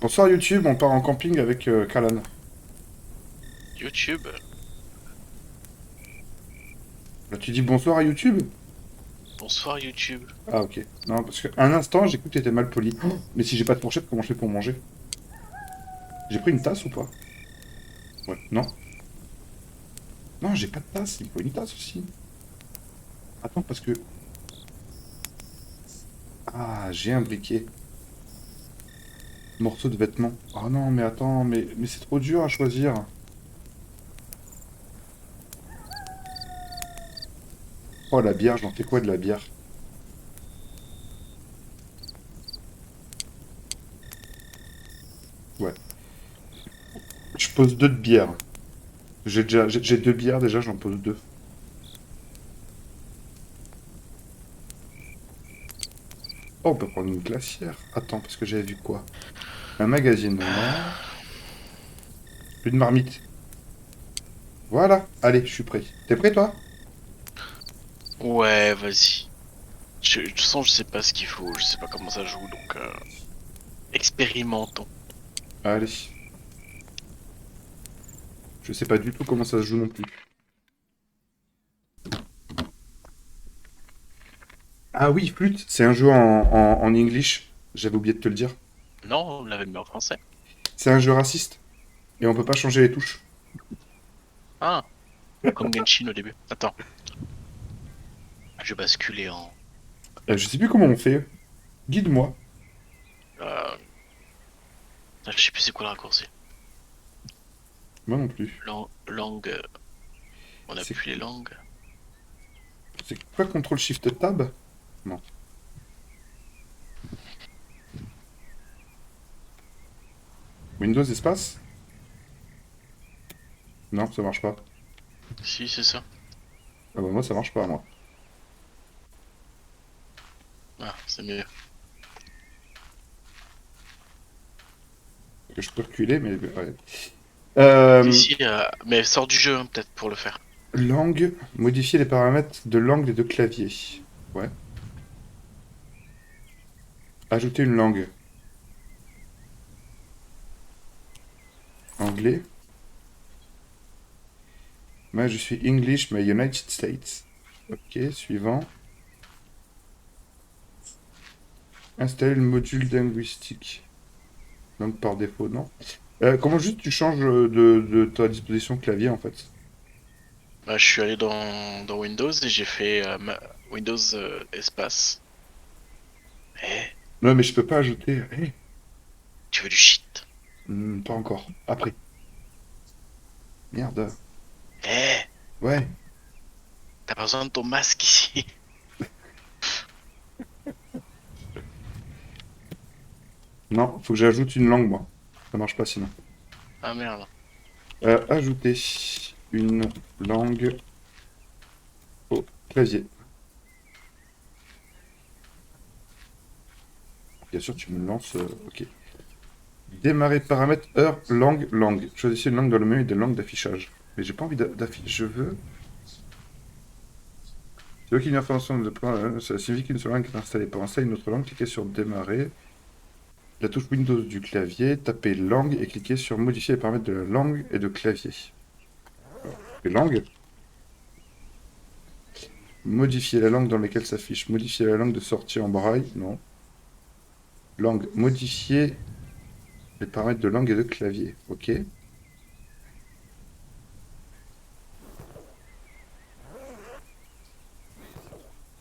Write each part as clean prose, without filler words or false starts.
Bonsoir YouTube, on part en camping avec Kalan. YouTube. Là, tu dis bonsoir à YouTube? Bonsoir YouTube. Ah ok. Non, parce qu'un instant, j'ai cru que t'étais mal poli. Oh, mais si j'ai pas de fourchette, comment je fais pour manger? J'ai pris une tasse ou pas? Ouais, non. Non, j'ai pas de tasse, il faut une tasse aussi. Attends, parce que... Ah, j'ai un briquet. Morceau de vêtement. Oh non, mais attends, mais c'est trop dur à choisir. Oh, la bière, j'en fais quoi de la bière? Ouais. Je pose deux de bière. J'ai deux bières déjà, j'en pose deux. Oh, on peut prendre une glacière. Attends, parce que j'avais vu quoi? Un magazine, non. Une marmite. Voilà, allez, je suis prêt. T'es prêt, toi? Ouais, vas-y. De toute façon, je sais pas ce qu'il faut, je sais pas comment ça joue, donc expérimentons. Allez. Je sais pas du tout comment ça se joue non plus. Ah oui, flûte, c'est un jeu en English. J'avais oublié de te le dire. Non, on l'avait mis en français. C'est un jeu raciste. Et on peut pas changer les touches. Ah, comme Genshin au début. Attends, je vais basculer en... Je sais plus comment on fait. Guide-moi. Euh, je sais plus c'est quoi le raccourci. Moi non plus. Langue... On C'est appuie les langues. c'est quoi CTRL SHIFT Tab? Non. Windows espace? Non, ça marche pas. Si, c'est ça. Ah bah moi ça marche pas moi. Ah, c'est mieux. Que je peux reculer, mais ouais. Ici, mais sors du jeu, hein, peut-être, pour le faire. Langue. Modifier les paramètres de langue et de clavier. Ouais. Ajouter une langue. Anglais. Moi, je suis English, mais United States. Ok, suivant. Installer le module linguistique. Donc par défaut, non. Comment juste tu changes de ta disposition clavier, en fait? Bah, je suis allé dans Windows et j'ai fait Windows espace. Eh, Non, mais je peux pas ajouter. tu veux du shit? Pas encore. Après. Merde. Eh, Ouais. t'as pas besoin de ton masque ici. Non, faut que j'ajoute une langue, moi. Ça marche pas sinon. Ah merde. Ajouter une langue au clavier. Bien sûr, tu me lances. Ok. Démarrer paramètres heure, langue, langue. Choisissez une langue dans le menu des langues d'affichage. Mais j'ai pas envie d'afficher. Je veux. C'est qu'il y a une information de point. Ça signifie qu'une seule langue est installée. Pour installer une autre langue, cliquez sur démarrer. La touche Windows du clavier, tapez langue et cliquez sur modifier les paramètres de la langue et de clavier. Les langues. Modifier la langue dans laquelle s'affiche. Modifier la langue de sortie en braille. Non. Langue. Modifier les paramètres de langue et de clavier. Ok.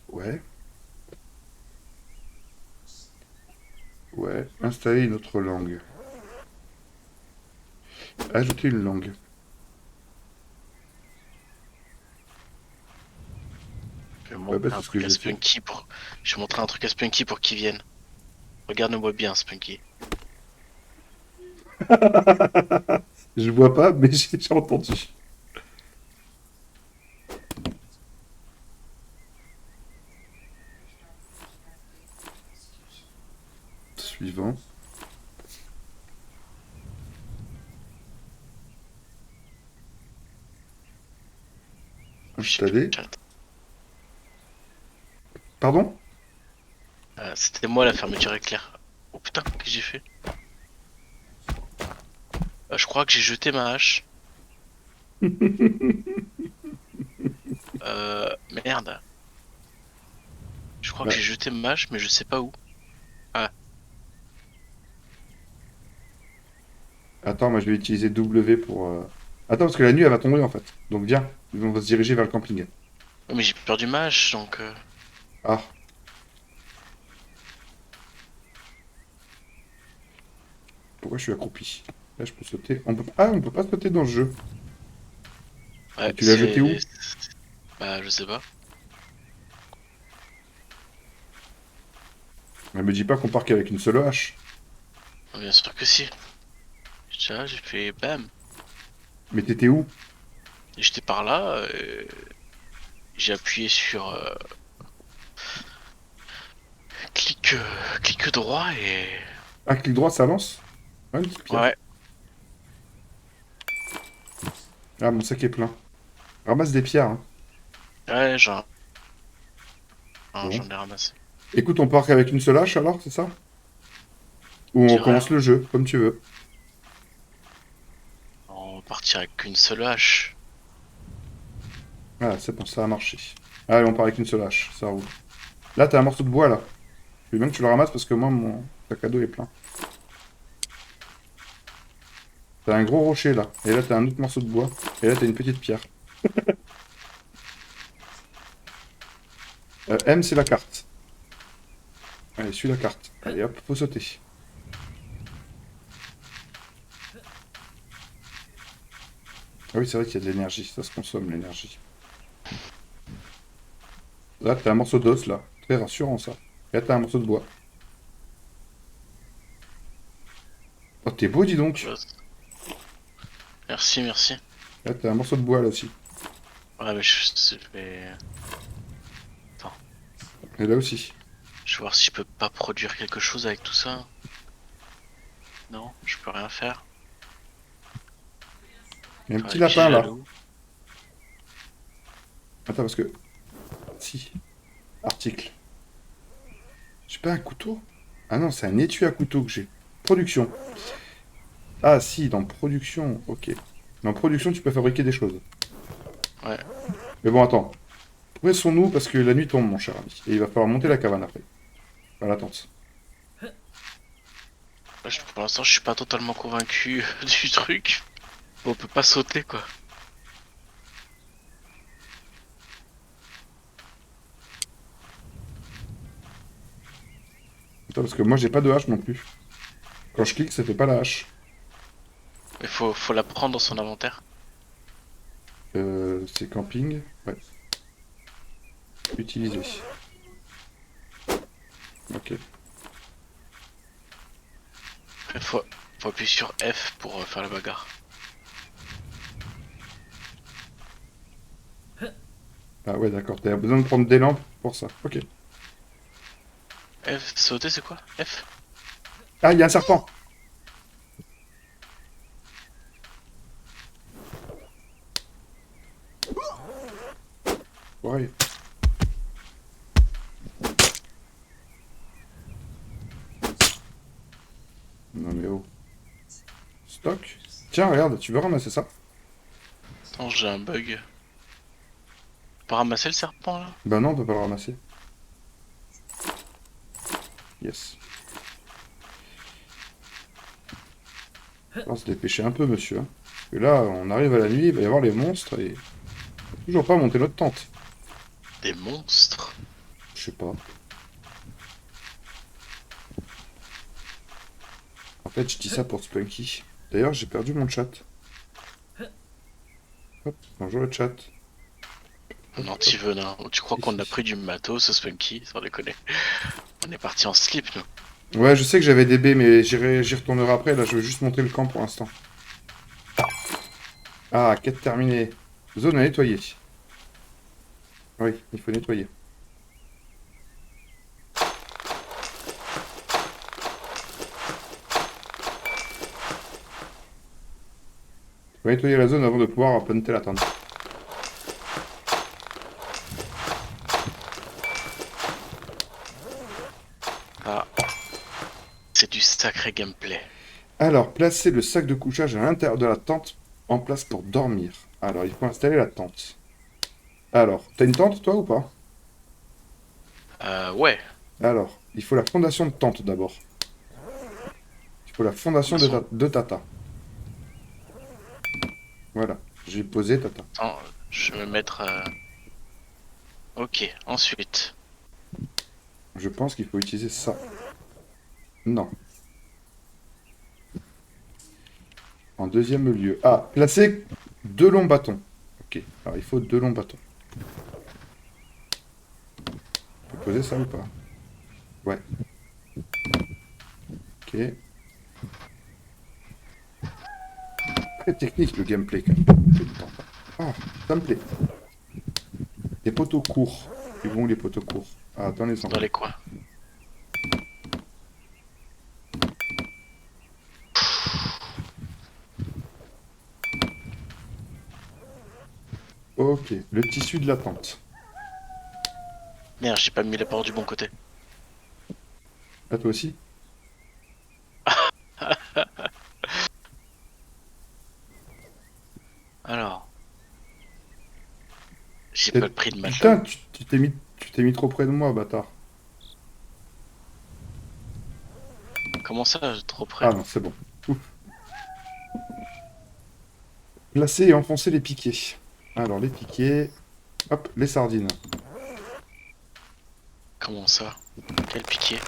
Ouais. Ouais. Installer une autre langue. Ajouter une langue. Je vais Ouais, bah montrer un c'est ce que truc à j'ai fait. Spunky pour. Je vais montrer un truc à Spunky pour qu'il vienne. Regarde-moi bien, Spunky. Je vois pas, mais j'ai déjà entendu. Suivant. Afficher le Installer. chat. Pardon? C'était moi la fermeture éclair. Oh putain, qu'est-ce que j'ai fait? Je crois que j'ai jeté ma hache. Merde. Je crois que Bah, j'ai jeté ma hache, mais je sais pas où. Ah, attends, moi je vais utiliser W pour... Attends, parce que la nuit elle va tomber en fait. Donc viens, on va se diriger vers le camping. mais j'ai perdu ma hache, donc... Ah, pourquoi je suis accroupi? Là je peux sauter. On peut pas sauter dans le jeu. Et Ouais, tu l'as jeté où? Bah, je sais pas. Elle me dit pas qu'on part qu'avec une seule hache. Bien sûr que si. Déjà, j'ai fait bam. Mais t'étais où? J'étais par là, j'ai appuyé sur clic droit et... Ah, clic droit, ça lance? Ouais, une petite pierre. Ouais, Ah, mon sac est plein. Ramasse des pierres, hein. ouais, Bon. j'en ai ramassé. Écoute, on part qu'avec une seule hache alors, c'est ça? Ou Je on dirais, commence hein. le jeu, comme tu veux. On va partir avec une seule hache. Ah, c'est bon, ça a marché. Allez, on part avec une seule hache, ça roule. Là, t'as un morceau de bois, là. Je veux bien que tu le ramasses parce que moi, mon sac à dos est plein. T'as un gros rocher, là. Et là, t'as un autre morceau de bois. Et là, t'as une petite pierre. M, c'est la carte. Allez, suis la carte. Allez, hop, faut sauter. Ah oui, c'est vrai qu'il y a de l'énergie. Ça se consomme, l'énergie. Là, t'as un morceau d'os, là. Très rassurant, ça. Et là, t'as un morceau de bois. Oh, t'es beau, dis donc. Merci, merci. Là, t'as un morceau de bois, là aussi. Ouais, mais je vais... Attends, Et là aussi. je vais voir si je peux pas produire quelque chose avec tout ça. Non, je peux rien faire. Il y a un Faire petit des petits lapin, là. jaloux. Attends, parce que... Si. Article. J'ai pas un couteau? Ah non, c'est un étui à couteau que j'ai. Production. Ah si, dans production, ok. Dans production, tu peux fabriquer des choses. Ouais. Mais bon, attends. Pressons-nous parce que la nuit tombe, mon cher ami. Et il va falloir monter la cabane après. À l'attente. Pour l'instant, je suis pas totalement convaincu du truc. On peut pas sauter, quoi. Attends, parce que moi, j'ai pas de hache non plus. Quand je clique, ça fait pas la hache. Mais faut la prendre dans son inventaire. C'est camping. Ouais. Utiliser. Ok. Après, faut appuyer sur F pour faire la bagarre. Ah ouais, d'accord. T'as besoin de prendre des lampes pour ça. Ok. F, sauter, c'est quoi? F? Ah, il y a un serpent! Ouais. Non mais oh. Stock? Tiens, regarde, tu veux ramasser ça? Attends, j'ai un bug. Pas ramasser le serpent, là? Bah non, on peut pas le ramasser. Yes. On va se dépêcher un peu, monsieur, hein. Parce que là, on arrive à la nuit, il va y avoir les monstres et... on peut toujours pas monter notre tente. Des monstres? Je sais pas. En fait, je dis ça pour Spunky. D'ailleurs, j'ai perdu mon chat. Hop, bonjour le chat. Un Hop, hop. anti-venin. Tu crois qu'on a Ici. pris du matos, ce Spunky? Sans déconner. On est parti en slip, nous. Ouais, je sais que j'avais des baies, mais j'y retournerai après. Là, je veux juste montrer le camp pour l'instant. Ah, quête terminée. Zone à nettoyer. Oui, il faut nettoyer. Il faut nettoyer la zone avant de pouvoir planter la tente. Ah, c'est du sacré gameplay. Alors, placez le sac de couchage à l'intérieur de la tente en place pour dormir. Alors, il faut installer la tente. Alors, t'as une tente, toi, ou pas? Ouais. Alors, il faut la fondation de tente, d'abord. Il faut la fondation de, Façon, de Tata. Voilà, j'ai posé Tata. attends, je vais me mettre... Ok, ensuite. Je pense qu'il faut utiliser ça. Non. En deuxième lieu. Ah, placer 2 longs bâtons. Ok, alors il faut 2 longs bâtons. Tu peux poser ça ou pas? Ouais. Ok. Très technique le gameplay quand même. Ah, ça me plaît. Les poteaux courts. Ils vont où les poteaux courts? Ah, attendez-en. Dans les coins. Ok, le tissu de la tente. Merde, j'ai pas mis les portes du bon côté. À toi aussi? Alors, j'ai Eh, pas le prix de putain, matelas. tu t'es mis trop près de moi, bâtard. Comment ça, trop près? Ah non, c'est bon. Ouf. Placer et enfoncer les piquets. Alors, les piquets. Hop, les sardines. Comment ça? Quel piqué?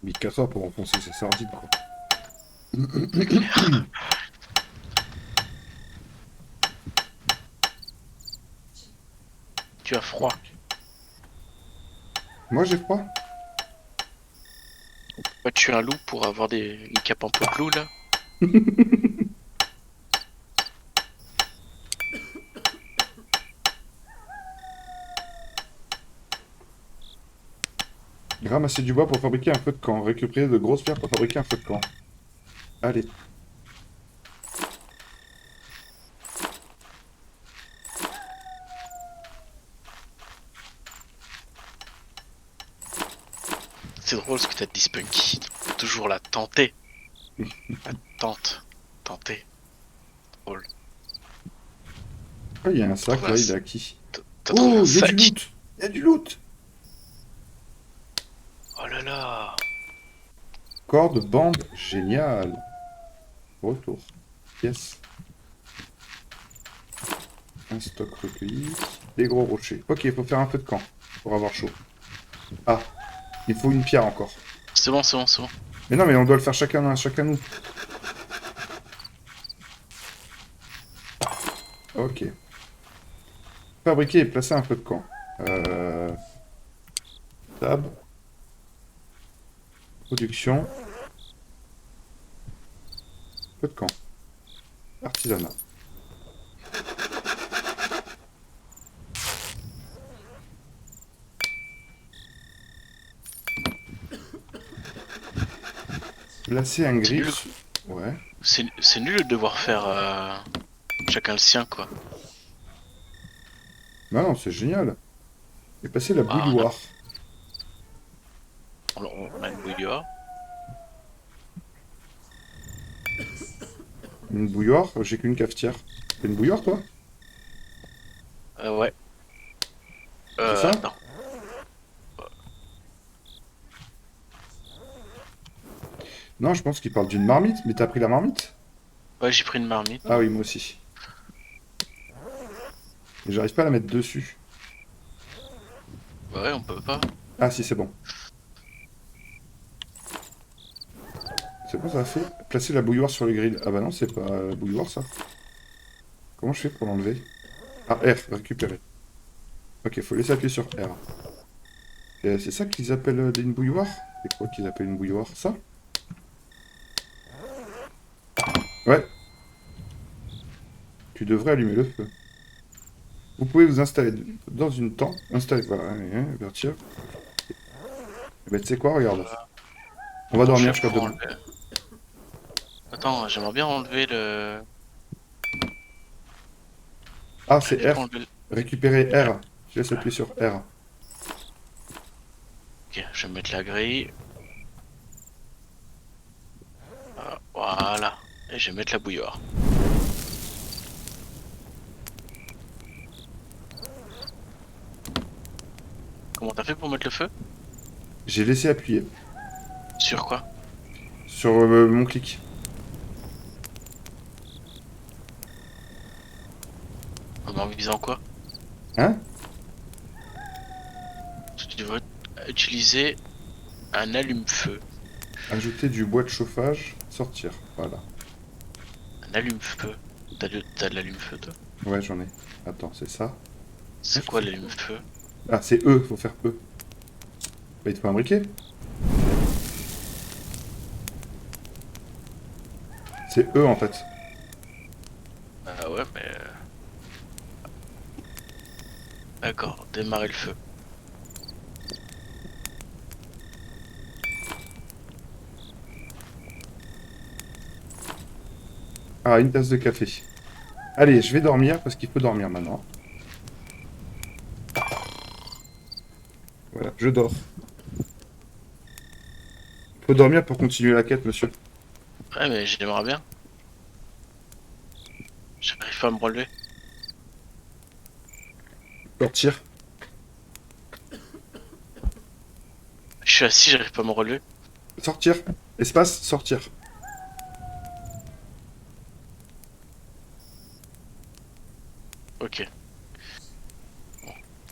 Mais 4 heures pour enfoncer ces sardines, quoi. C'est clair. Tu as froid. Moi, j'ai froid. Ouais, tu es un loup pour avoir une cape un peu bleue là. Ramasser du bois pour fabriquer un feu de camp. Récupérer de grosses pierres pour fabriquer un feu de camp. Allez. C'est drôle ce que t'as dit, Spunky. Toujours la tenter. La tente. Tenter. Drôle. Ah, il y a un sac Trouver là, un... il est à qui? T'as trouvé Oh, un il y a du sac. loot! Il y a du loot! Oh là là. Corde, bande, génial. Retour. Yes. Un stock recueilli. Des gros rochers. Ok, il faut faire un feu de camp pour avoir chaud. Ah, il faut une pierre encore. C'est bon, c'est bon, c'est bon. Mais non, mais on doit le faire chacun nous. Ok. Fabriquer et placer un feu de camp. Tab. Production. Feu de camp. Artisanat. Placer un C'est grill. nul. Ouais. C'est nul de devoir faire chacun le sien, quoi. Non, non, c'est génial. Et passer la Ah, bouilloire. on a une bouilloire. Une bouilloire? J'ai qu'une cafetière. T'as une bouilloire, toi? Ouais. C'est ça? Non. Non, je pense qu'il parle d'une marmite. Mais t'as pris la marmite? Ouais, j'ai pris une marmite. Ah oui, moi aussi. Et j'arrive pas à la mettre dessus. Ouais, on peut pas. Ah si, c'est bon. C'est bon, ça a fait? Placer la bouilloire sur le grill. Ah bah non, c'est pas la bouilloire, ça. Comment je fais pour l'enlever? Ah, R, récupérer. Ok, faut laisser appuyer sur R. Et c'est ça qu'ils appellent une bouilloire? C'est quoi qu'ils appellent une bouilloire? Ça? Ouais. Tu devrais allumer le feu. Vous pouvez vous installer dans une tente. Installer, voilà, vertir. Eh ben, tu sais quoi, regarde. On va Comment je dormir fais jusqu'à pour demain. enlever? Attends, j'aimerais bien enlever le... Ah, J'arrive c'est pas à R. enlever le... Récupérer R. Je laisse appuyer sur R. Ok, je vais mettre la grille. Voilà. Et je vais mettre la bouilloire. Comment t'as fait pour mettre le feu? J'ai laissé appuyer Sur quoi? sur mon clic. En visant quoi? Hein? Tu devrais utiliser un allume-feu. Ajouter du bois de chauffage. Sortir. Voilà. Un allume-feu. T'as de l'allume-feu, toi? Ouais, j'en ai. Attends, c'est ça. Ah, C'est quoi l'allume-feu? Ah, c'est E. Faut faire E. Bah, il te faut imbriquer. C'est E en fait. Ah ouais, mais... D'accord, démarrer le feu. Ah, une tasse de café. Allez, je vais dormir parce qu'il faut dormir maintenant. Voilà, je dors. Faut dormir pour continuer la quête, monsieur. Ouais, mais j'aimerais bien. J'arrive pas à me relever. Sortir. Je suis assis, j'arrive pas à me relever. Sortir. Espace, sortir. Ok, Et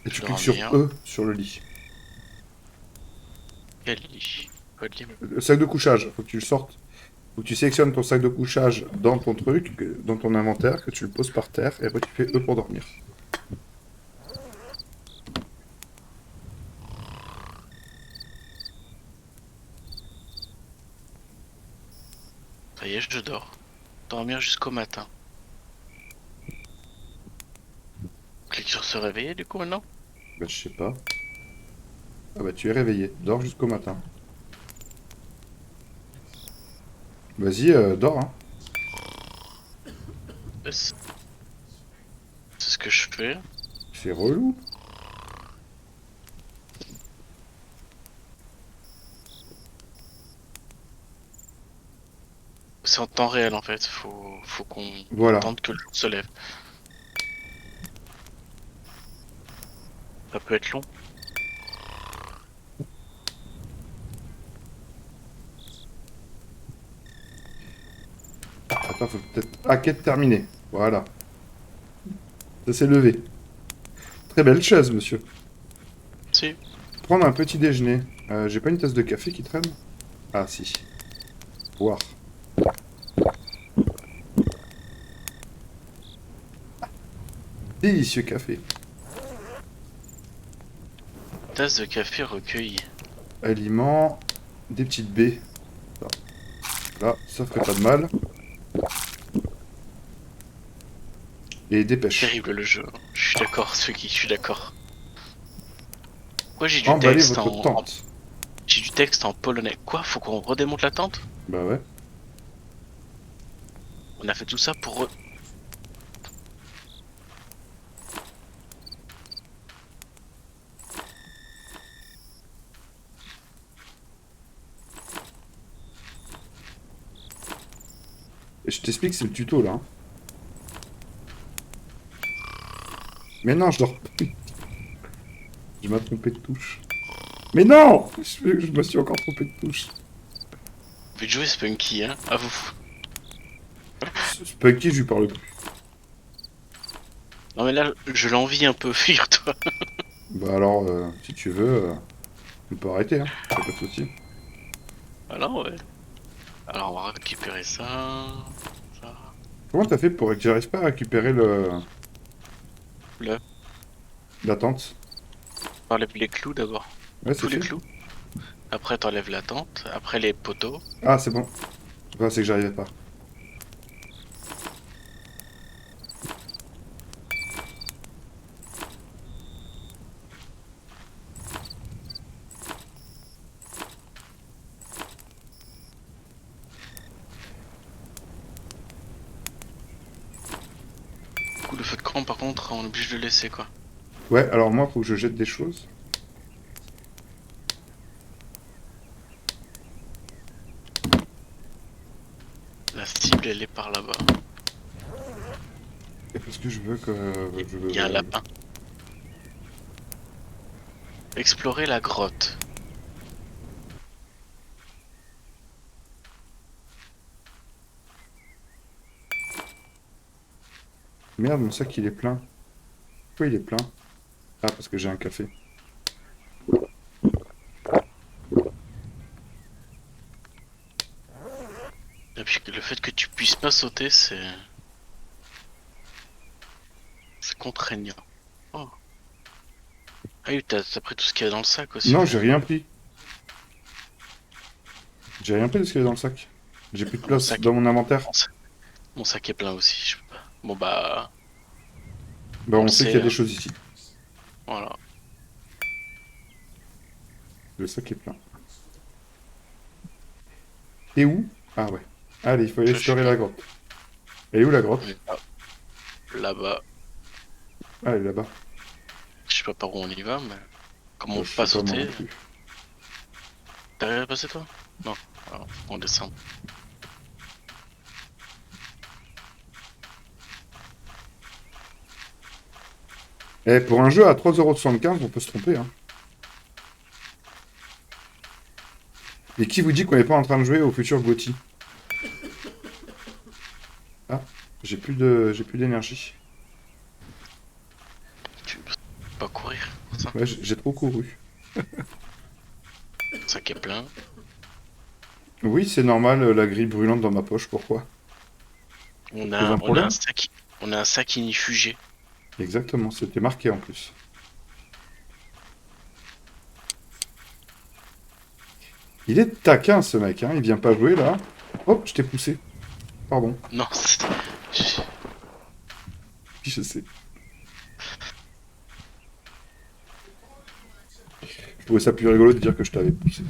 je tu vais cliques sur dormir. E sur le lit. Quel lit? Quel lit? Le sac de couchage, faut que tu le sortes. Faut que tu sélectionnes ton sac de couchage dans ton truc, dans ton inventaire, que tu le poses par terre, et après tu fais E pour dormir. Ça y est, je dors. Dormir jusqu'au matin. Clique sur se réveiller du coup maintenant? Bah, je sais pas. Ah bah, tu es réveillé. Dors jusqu'au matin. Vas-y, dors, hein. C'est ce que je fais. C'est relou. C'est en temps réel en fait. Faut qu'on Voilà. attende que le jour se lève. Ça peut être long. Attends, faut peut-être... Ah, quête terminée. Voilà. Ça s'est levé. Très belle chaise, monsieur. Si. Prendre un petit déjeuner. J'ai pas une tasse de café qui traîne? Ah, si. Boire. Délicieux café. Tasse de café recueillie. Aliments. Des petites baies. Là, là, ça ferait pas de mal. Et des pêches. Terrible le jeu. Je suis d'accord, Suki, je suis d'accord. Quoi, j'ai du Emballez texte votre tente. j'ai du texte en polonais. Quoi, faut qu'on redémonte la tente? Bah ouais. On a fait tout ça pour... Et je t'explique, c'est le tuto là, hein. Mais non, je dors. Je m'ai trompé de touche. Mais non! Je me suis encore trompé de touche. Vite jouer Spunky, hein, à vous. Spunky, je lui parle plus. Non mais là, je l'envie un peu, figure-toi. Bah alors, si tu veux, on peut arrêter, hein. Y'a pas de souci. Alors ouais. Alors on va récupérer ça... ça... Comment t'as fait pour que j'arrive pas à récupérer Le... la tente? T'enlèves les clous d'abord. Ouais, Tous c'est les fait. clous. Après t'enlèves la tente. Après les poteaux. Ah, c'est bon. Enfin, c'est que j'arrivais pas. coup, le feu de camp, par contre, on est obligé de le laisser, quoi. Ouais, alors moi, faut que je jette des choses. La cible, elle est par là-bas. Et parce que je veux que... Je Il y a un veux... lapin. Explorer la grotte. Merde, mon sac, il est plein. Pourquoi il est plein? Ah, parce que j'ai un café. Et puis le fait que tu puisses pas sauter, c'est contraignant. Oh. Ah oui, t'as pris tout ce qu'il y a dans le sac aussi, au Non, j'ai fait. rien pris. J'ai rien pris de ce qu'il y a dans le sac. J'ai plus de Mon place sac, dans mon inventaire. mon sac est plein aussi, je peux pas. Bon bah, Bah, on on le sait qu'il y a sait, des hein. choses ici. Voilà. Le sac est plein. Et où? Ah ouais. Allez, il faut aller Je suis explorer la grotte. Elle est où la grotte? là-bas. Ah, elle est là-bas. Je sais pas par où on y va, mais comme on Bah, peut je sais pas pas moi non sauter, plus. t'arrives à passer toi? Non. Alors, on descend. Eh, pour un jeu à 3,75 €, on peut se tromper, hein. Et qui vous dit qu'on n'est pas en train de jouer au futur GOTY? Ah, j'ai plus d'énergie. Tu peux pas courir pour ça. Ouais, j'ai trop couru. Le sac est plein. Oui, c'est normal, la grille brûlante dans ma poche, pourquoi? Ça te pose un On a un problème? sac, on a un sac inifugé. Exactement, c'était marqué en plus. Il est taquin ce mec, hein, il vient pas jouer là. Hop, je t'ai poussé. Pardon, Non, je sais. Je trouvais ça plus rigolo de dire que je t'avais poussé.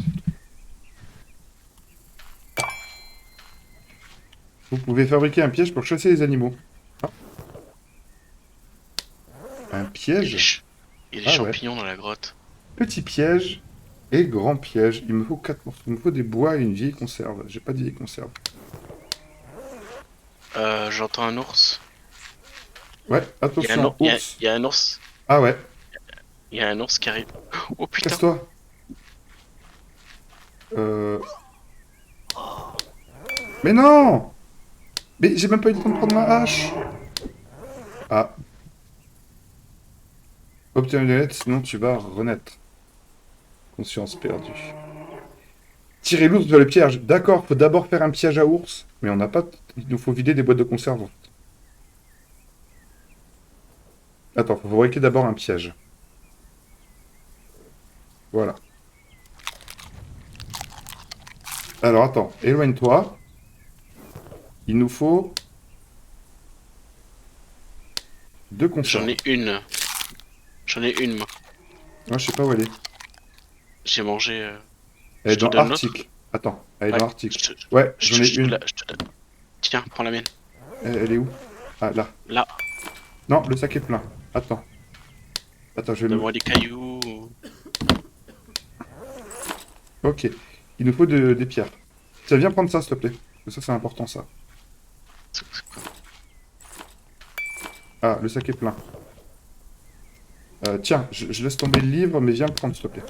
Vous pouvez fabriquer un piège pour chasser les animaux. Ah, un il y a des, piège? il y a des Ah ouais. champignons dans la grotte. Petit piège et grand piège. Il me faut 4 morceaux. Il me faut des bois et une vieille conserve. J'ai pas de vieille conserve. J'entends un ours. Ouais, attention, ours. Il y a un ours. Ah ouais, Il y a un ours qui arrive. Oh putain. casse-toi. Euh... Mais non! Mais j'ai même pas eu le temps de prendre ma hache. Ah. Obtiens une lettre, sinon tu vas renaître. Conscience perdue. Tirer l'ours vers le piège. D'accord, faut d'abord faire un piège à ours. Mais on n'a pas... Il nous faut vider des boîtes de conserve. Attends, faut fabriquer d'abord un piège. Voilà. Alors attends, éloigne-toi. Il nous faut 2 J'en conserves. ai une. J'en ai une, moi. Moi, je sais pas où elle est. J'ai mangé. Elle est Je te dans donne l'autre? Arctique. Attends, elle est Ouais. dans Arctique. Ouais, j'en ai Je te une. je te donne. Tiens, prends la mienne. Elle est où? Ah, là. Là. Non, le sac est plein. Attends. Attends, je vais me... Donne-moi des cailloux. Ok. Il nous faut des pierres. Tiens, viens prendre ça, s'il te plaît. Parce que ça, c'est important, ça. C'est quoi? Ah, le sac est plein. Tiens, je laisse tomber le livre, mais viens le prendre, s'il te plaît.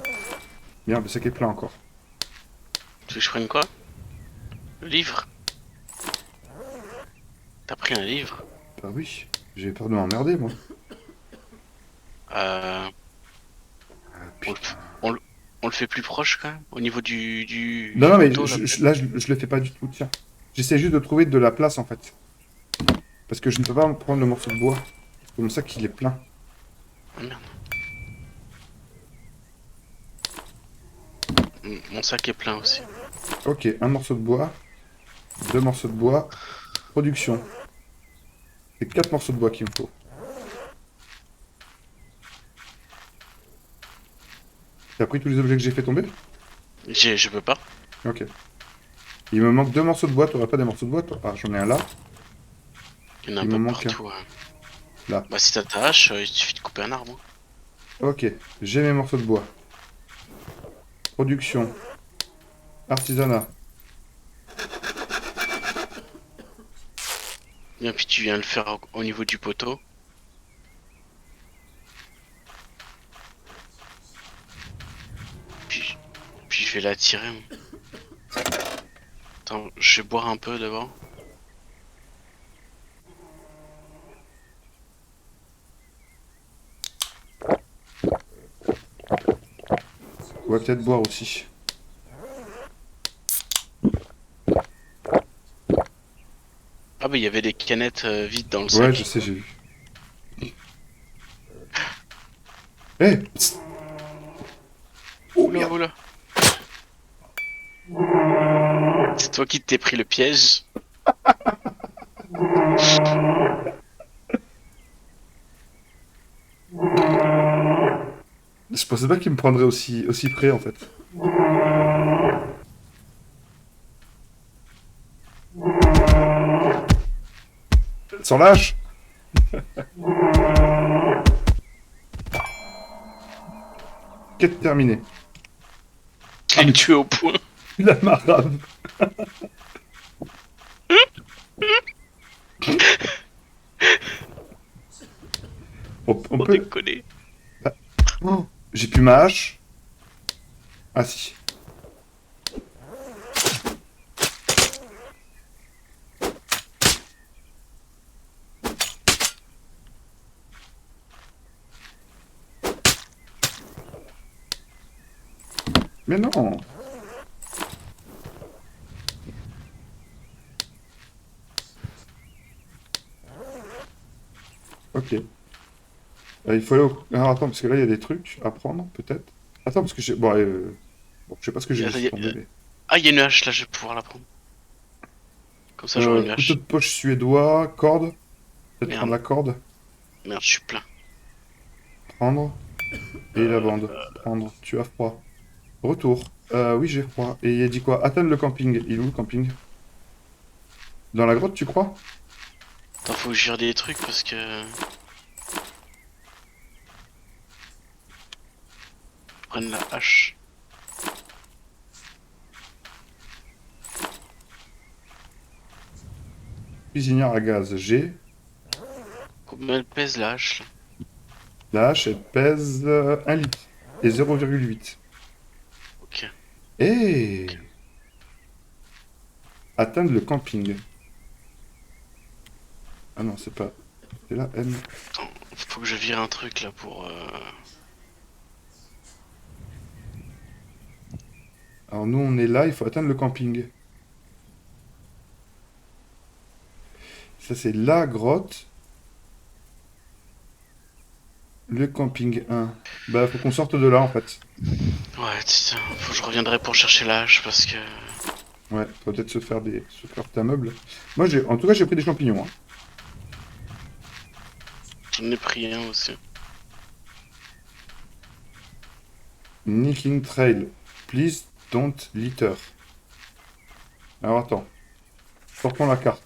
Bien, le sac est plein encore. Tu veux que je prenne quoi? Le livre? T'as pris un livre? Bah oui, j'ai peur de m'emmerder, moi. Euh, Ah, on, le, putain. on le- on le fait plus proche quand même? Au niveau Non, non, mais couteau là, peut-être. là, je le fais pas du tout, tiens. J'essaie juste de trouver de la place, en fait. Parce que je ne peux pas me prendre le morceau de bois. C'est comme ça qu'il est plein. Ah merde. Mon sac est plein aussi. Ok, un morceau de bois. 2 morceaux de bois. Production. C'est 4 morceaux de bois qu'il me faut. T'as pris tous les objets que j'ai fait tomber? Je peux pas. Ok. Il me manque 2 morceaux de bois. T'aurais pas des morceaux de bois, toi? Ah, j'en ai un là. Il y en a un Il peu me manque un. partout. Là. Bah si t'as ta hache, il suffit de couper un arbre. Ok, j'ai mes morceaux de bois. Production. Artisanat. Et puis tu viens le faire au niveau du poteau. Puis, puis je vais la tirer. Moi. Attends, je vais boire un peu d'abord. On va peut-être boire aussi. Ah bah il y avait des canettes vides dans le Ouais, je sac. sais, j'ai vu. Eh psst. Oh Oula merde. oula. C'est toi qui t'es pris le piège. Je pensais pas qu'il me prendrait aussi près en fait. Sans lâche. Quête terminée. Je Ah l'ai mais tué au point. la marave. On Pour peut... déconner. Ah. Oh, j'ai plus ma hache. Ah si. Mais non. Ok. Il faut aller au... Alors attends, parce que là il y a des trucs à prendre, peut-être. Attends, parce que j'ai... Bon, bon, je sais pas ce que j'ai Attends, laissé tomber, mais... Ah il y a une hache là, je vais pouvoir la prendre. Comme ça j'aurai une Couteau de hache. poche suédois, corde. Peut-être prendre Merde, la corde. merde, je suis plein. Prendre. Et la bande. Prendre. Tu as froid. Retour. Oui, j'ai froid. Et il a dit quoi? Atteindre le camping. Il est où le camping? Dans la grotte, tu crois? Attends, faut que je gère des trucs parce que... Je prenne la hache. Cuisinière à gaz. G. Combien elle pèse la hache là? La hache, elle pèse 1 litre. Et 0,8. Ok. Ok. Et atteindre le camping. Ah non, c'est pas... C'est là, M. Attends, faut que je vire un truc là pour... Alors nous, on est là, il faut atteindre le camping. Ça, c'est la grotte. Le camping 1. Bah, faut qu'on sorte de là, en fait. Ouais, tiens, faut que je reviendrai pour chercher la hache parce que... Ouais, faut peut-être se faire un meuble. Moi, en tout cas, j'ai pris des champignons, hein. J'en ai pris un aussi. Nicking Trail. Please don't litter. Alors, attends. Sortons la carte.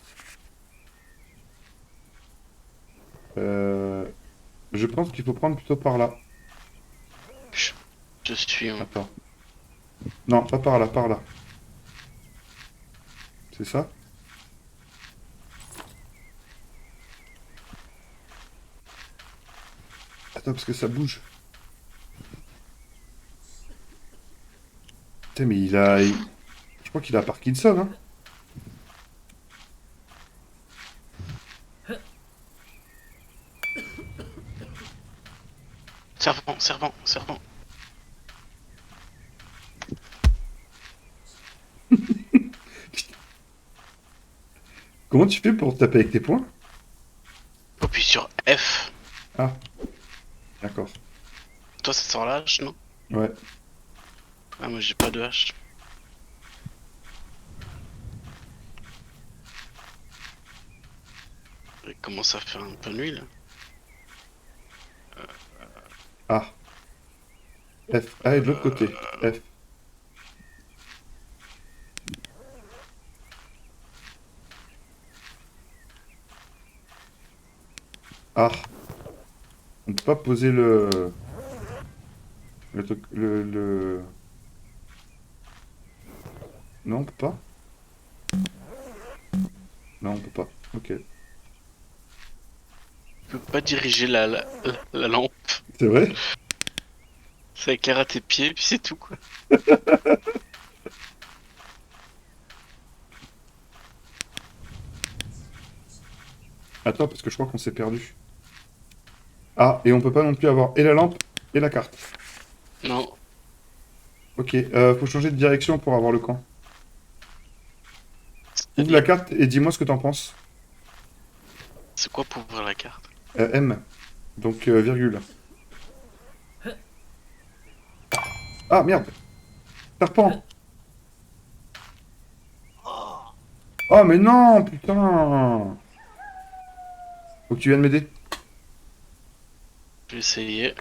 Euh, je pense qu'il faut prendre plutôt par là. Je, je suis... Attends. Non, pas par là, par là. C'est ça? Attends, parce que ça bouge. Putain, mais je crois qu'il a Parkinson, hein. Serpent, serpent, serpent. Comment tu fais pour taper avec tes poings? Appuie sur F. Ah, d'accord. Toi, ça sort la hache, non? Ouais. Ah, moi, j'ai pas de hache. Il commence à faire un peu nuit, là. Ah. F. Ah, et de l'autre côté. F. Ah, on peut pas poser le... Non, on peut pas? Non, on peut pas. Ok. Tu peux pas diriger la lampe. C'est vrai? Ça éclaire à tes pieds, puis c'est tout, quoi. Attends, parce que je crois qu'on s'est perdu. Ah, et on peut pas non plus avoir et la lampe et la carte. Non. Ok, faut changer de direction pour avoir le camp. Ouvre la C'est-à-dire, carte et dis-moi ce que t'en penses. c'est quoi pour ouvrir la carte? M, donc virgule. Ah, merde! Serpent! Oh, mais non, putain! Faut que tu viennes m'aider. Je vais essayer.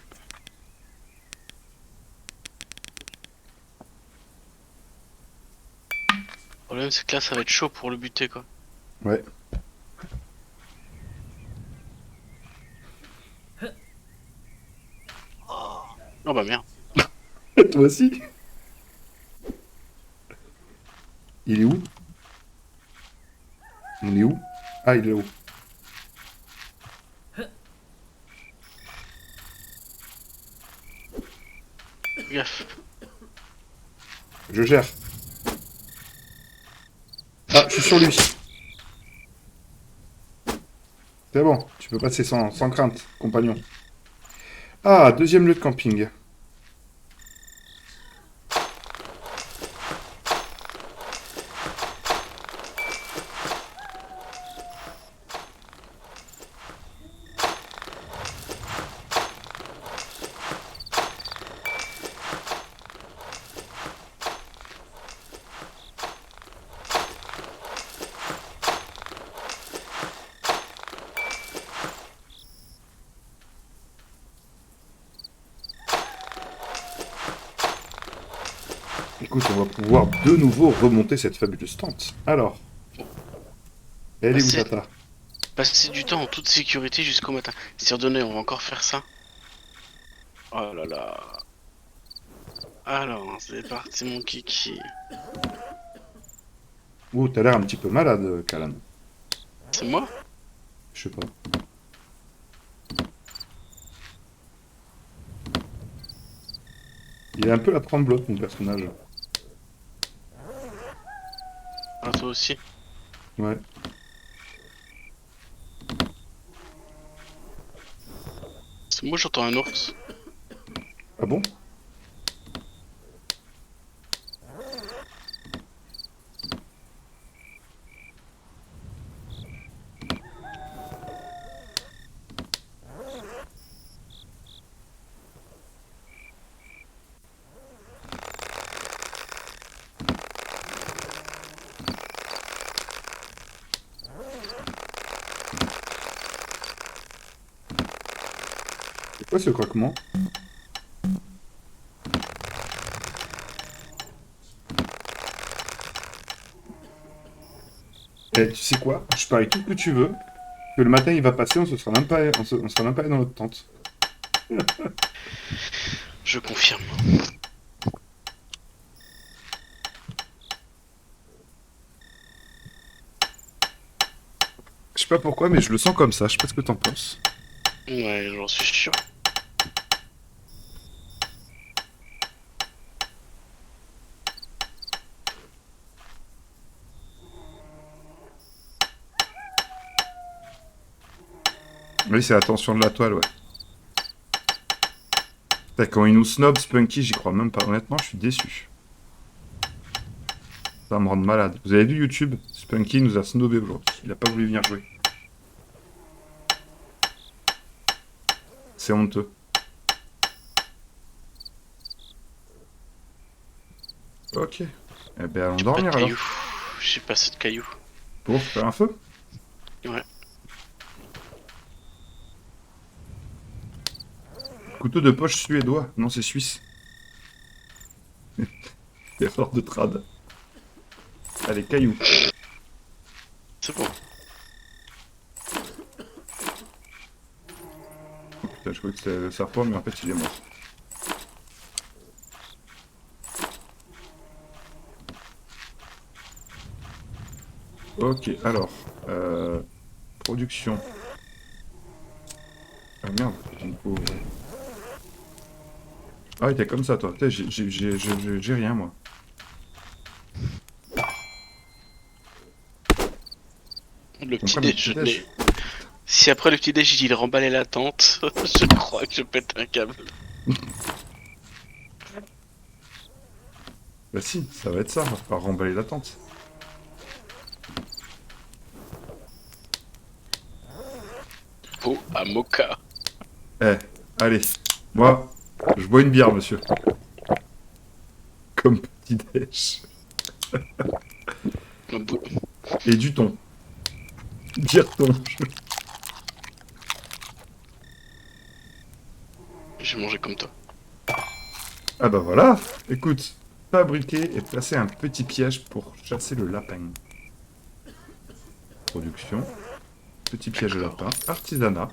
Le problème, c'est que là, ça va être chaud pour le buter, quoi. Ouais. Oh bah merde. Toi aussi? Il est où? On est où? Ah, il est là-haut. Fais gaffe. Je gère. Ah, je suis sur lui. C'est bon, tu peux passer sans crainte, compagnon. Ah, deuxième lieu de camping. Écoute, on va pouvoir de nouveau remonter cette fabuleuse tente. Alors, elle est où, Passer, Tata? passer du temps en toute sécurité jusqu'au matin. Si redonné, on va encore faire ça. Oh là là. Alors, c'est parti, mon kiki. Oh, t'as l'air un petit peu malade, Kalan. C'est moi? Je sais pas. Il est un peu la tremblote, mon personnage. Ah, toi aussi. Ouais. C'est moi, j'entends un ours. Ah bon? C'est quoi ce croquement? Eh, tu sais quoi? Je parie tout ce que tu veux. Que le matin il va passer, on se sera même pas, on sera même pas dans notre tente. Je confirme. Je sais pas pourquoi, mais je le sens comme ça. Je sais pas ce que t'en penses. Ouais, j'en suis sûr. Oui, c'est la tension de la toile, ouais. Putain, quand il nous snob Spunky, j'y crois même pas. Honnêtement, je suis déçu. Ça va me rendre malade. Vous avez vu YouTube? Spunky nous a snobé aujourd'hui. Il a pas voulu venir jouer. C'est honteux. Ok. Eh ben, allons J'ai pas de dormir alors. cailloux. J'ai pas assez de cailloux. Pour faire un feu? Ouais. Couteau de poche suédois. Non, c'est suisse. Erreur de trad. Allez, cailloux. C'est bon. Putain, je crois que c'est le serpent, mais en fait, il est mort. Ok, alors. Production. Ah merde, du coup. Ah, t'es comme ça, toi. Putain, j'ai rien, moi. Le On petit prend le petit déj. déjeuner. Si après le petit déj, il remballait la tente, je crois que je pète un câble. Bah si, ça va être ça, on va pas remballer la tente. Oh, à Mocha. Eh, allez. Moi, je bois une bière, monsieur. Comme petit déj. Un bout- Et du thon. Bière thon. J'ai mangé comme toi. Ah bah voilà. Écoute, fabriquer et placer un petit piège pour chasser le lapin. Production. Petit piège à D'accord. lapin. Artisanat.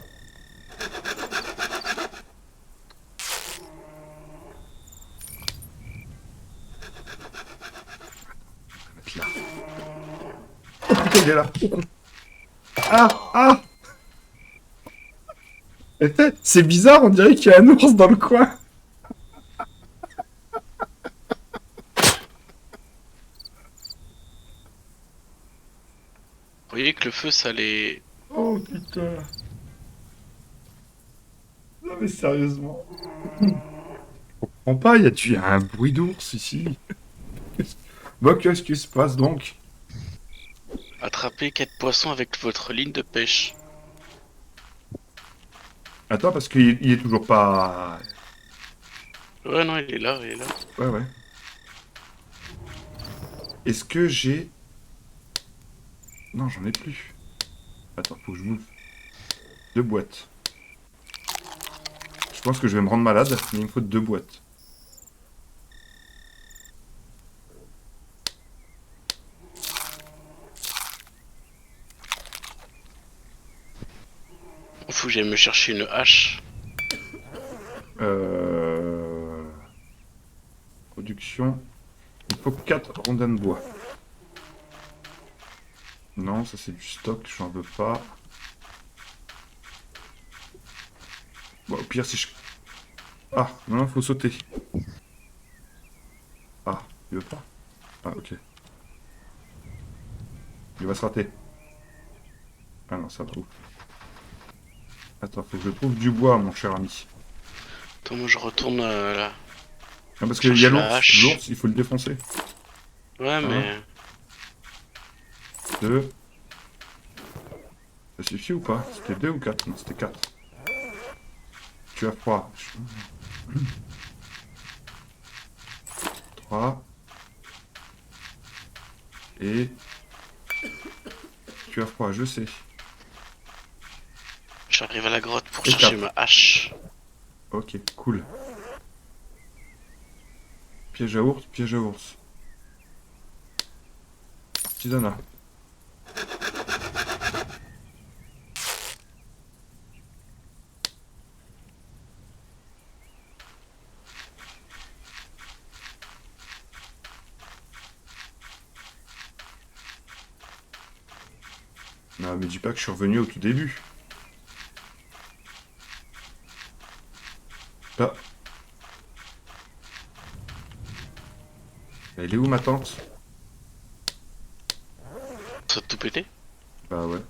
Mettre là. Oh putain, il est là. Ah, ah. C'est bizarre, on dirait qu'il y a un ours dans le coin. Vous voyez que le feu, ça les... Oh putain. Non mais sérieusement. Je comprends pas, il y a un bruit d'ours ici. Bah qu'est-ce qui se passe donc? Attraper 4 poissons avec votre ligne de pêche. Attends, parce qu'il est toujours pas... Ouais, non, il est là, il est là. Ouais, ouais. Est-ce que j'ai... Non, j'en ai plus. Attends, faut que je bouffe. 2 boîtes. Je pense que je vais me rendre malade, mais il me faut 2 boîtes. Faut que j'aille me chercher une hache. Euh... Production. Il faut 4 rondins de bois. Non, ça c'est du stock, j'en veux pas. Bon, au pire, si je... Ah, non, non, faut sauter. Ah, il veut pas? Ah, ok. Il va se rater. Ah non, ça va. Ouf. Attends, faut que je trouve du bois, mon cher ami. Attends, moi je retourne là. Ah, parce qu'il y a Chercher la l'ours. hache. L'ours, il faut le défoncer. Ouais, Un, mais... 2. Ça suffit ou pas? C'était 2 ou 4? Non, c'était 4. Tu as froid. 3. Et... Tu as froid, je sais. J'arrive à la grotte pour Et chercher 4. ma hache. Ok, cool. Piège à ours, piège à ours. Artisanat. Non, mais dis pas que je suis revenu au tout début. Là. Elle est où ma tante? Ça a tout pété? Bah ouais.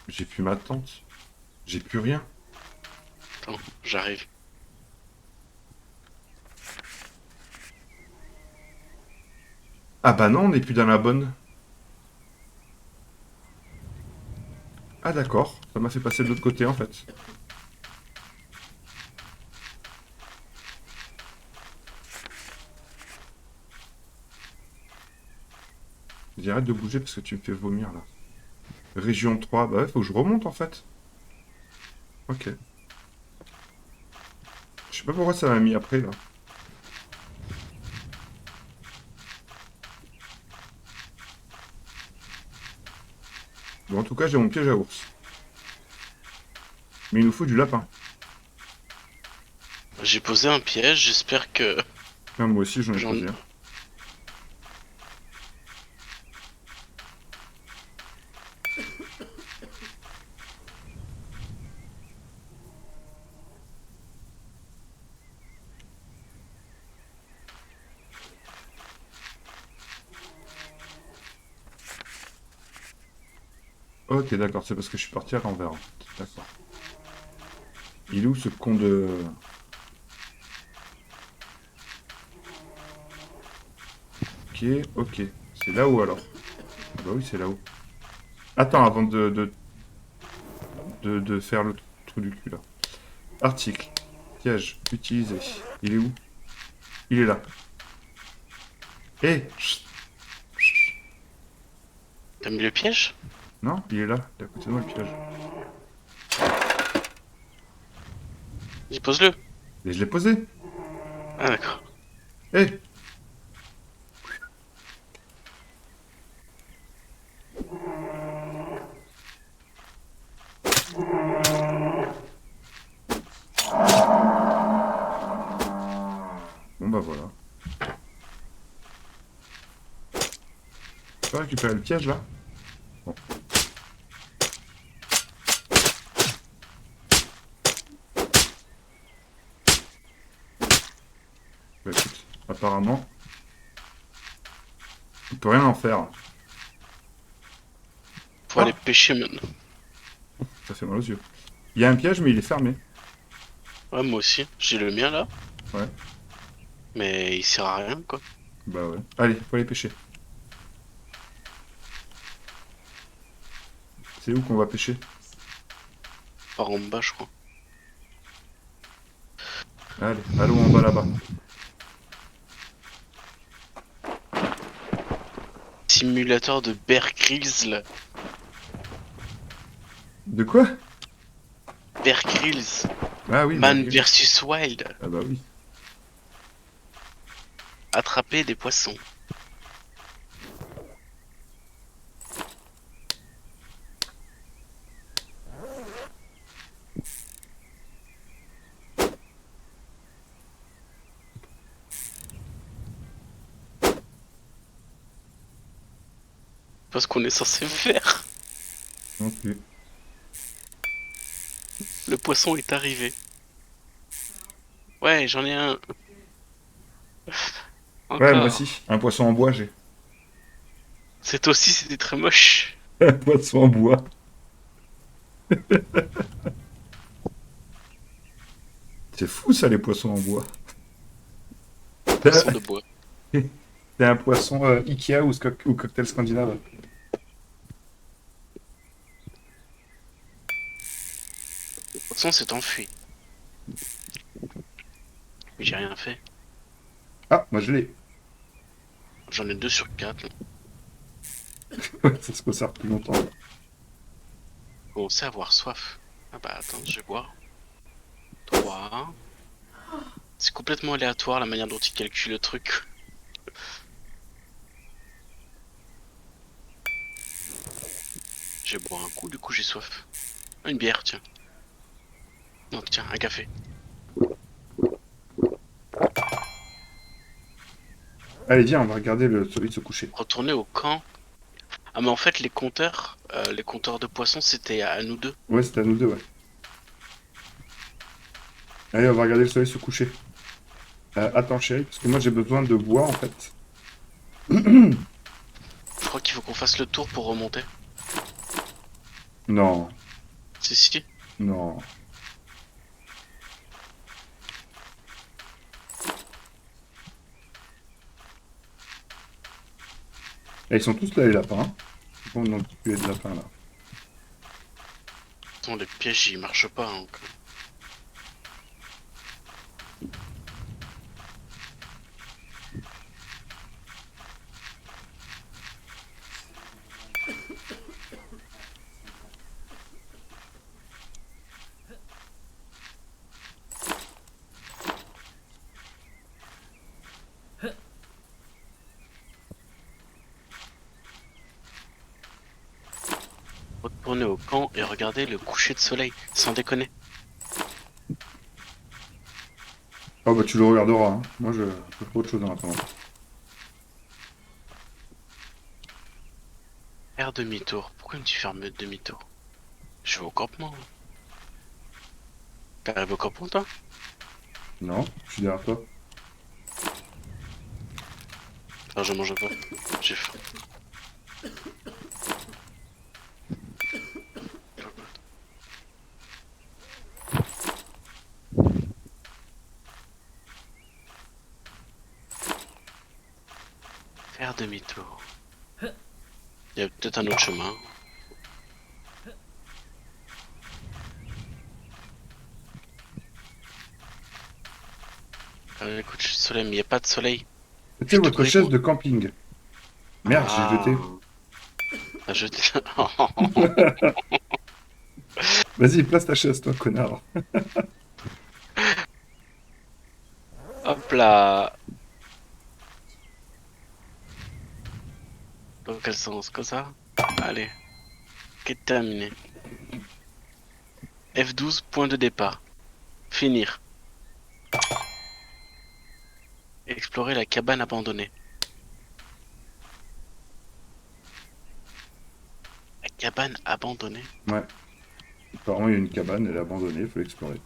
J'ai plus ma tante. J'ai plus rien. Attends, j'arrive. Ah bah non, on n'est plus dans la bonne. Ah d'accord, ça m'a fait passer de l'autre côté en fait. Dis, arrête de bouger parce que tu me fais vomir là. Région 3, bah ouais, faut que je remonte en fait. Ok. Je sais pas pourquoi ça m'a mis après là. Bon, en tout cas, j'ai mon piège à ours. Mais il nous faut du lapin. J'ai posé un piège, j'espère que Ah, moi aussi, j'en ai j'en... posé un. Ok, d'accord, c'est parce que je suis parti à l'envers, en fait. D'accord. Il est où ce con de... Ok, ok. C'est là-haut, alors. Ah bah oui, c'est là-haut. Attends, avant de faire le trou du cul, là. Article. Piège. Utilisé. Il est où? Il est là. Eh! Chut. T'as mis le piège? Non, il est là. Il est à côté de moi, le piège. Dépose-le. Et je l'ai posé. Ah d'accord. Eh! Bon, bah voilà. Tu peux récupérer le piège, là? Bon. Bah écoute, apparemment, on peut rien en faire. Faut aller Ah! pêcher maintenant. Ça fait mal aux yeux. Il y a un piège, mais il est fermé. Ouais, moi aussi. J'ai le mien là, Ouais. mais il sert à rien quoi. Bah ouais. Allez, faut aller pêcher. C'est où qu'on va pêcher? Par en bas, je crois. Allez, allons en bas là-bas. Simulateur de Bear Grylls là. De quoi? Bear Grylls. Ah oui, Bear Man Grylls. vs Wild. Ah bah oui. Attraper des poissons. Pas ce qu'on est censé faire. Non plus. Le poisson est arrivé. Ouais, j'en ai un. Ouais, moi Encore. aussi. Un poisson en bois, j'ai. Cette aussi, c'était très moche. Un poisson en bois. C'est fou ça, les poissons en bois. Poisson de bois. C'est un poisson Ikea ou cocktail scandinave. Le poisson s'est enfui. Mais j'ai rien fait. Ah, moi je l'ai. J'en ai 2 sur 4. Ouais, ça se conserve plus longtemps. Bon, c'est avoir soif. Ah bah attends, je vais boire. 3. C'est complètement aléatoire la manière dont il calcule le truc. Je vais boire un coup, du coup j'ai soif. Ah, une bière, tiens. Non, tiens, un café. Allez, viens, on va regarder le soleil se coucher. Retourner au camp. Ah mais en fait les compteurs de poissons c'était à nous deux. Ouais, c'était à nous deux, ouais. Allez, on va regarder le soleil se coucher. Attends, chérie, parce que moi j'ai besoin de bois en fait. Je crois qu'il faut qu'on fasse le tour pour remonter. Non, Si si. non. Et ils sont tous là, les lapins. Hein. Bon, non, tuer de lapins là. Attends, les pièges ils marchent pas hein, encore. retourner au camp et regarder le coucher de soleil, sans déconner. Oh bah tu le regarderas, hein. Moi je fais autre chose en attendant. Faire demi-tour. Pourquoi me dis faire demi-tour? Je vais au campement. T'arrives au campement, toi? Non, je suis derrière toi. Enfin, je mange pas. J'ai faim. Faire demi-tour. Il y a peut-être un autre chemin. Écoute, je suis soleil, mais il n'y a pas de soleil. Mettez Je te votre prie, chaise bon. de camping. Merde, j'ai jeté. Ah, je... Vas-y, place ta chaise, toi, connard. Hop là. Dans quel sens? Comme ça? Allez. Ok, terminé. F12, point de départ. Finir. Explorer la cabane abandonnée. La cabane abandonnée? Ouais. Apparemment, il y a une cabane, elle est abandonnée, il faut l'explorer.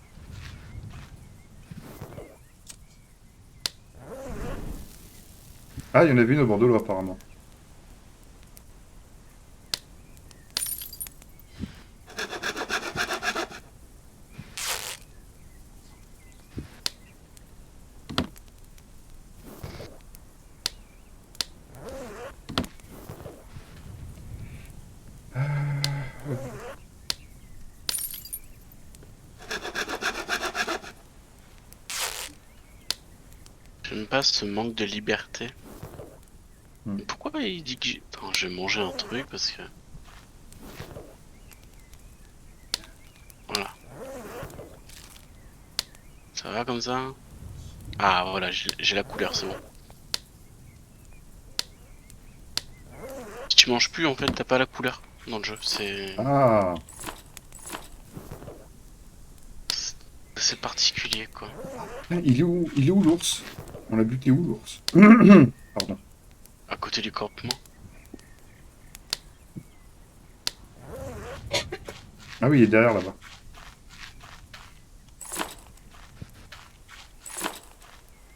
Ah, il y en avait une au bord de l'eau, apparemment. J'aime pas ce manque de liberté. Hmm. Pourquoi il dit que Attends, je vais manger un truc parce que... Voilà. Ça va comme ça? Ah voilà, j'ai la couleur, c'est bon. Si tu manges plus, en fait, t'as pas la couleur dans le jeu. Ah, C'est particulier, quoi. putain, il est où l'ours? On l'a buté où, l'ours? Pardon. À côté du campement. Ah oui, il est derrière, là-bas.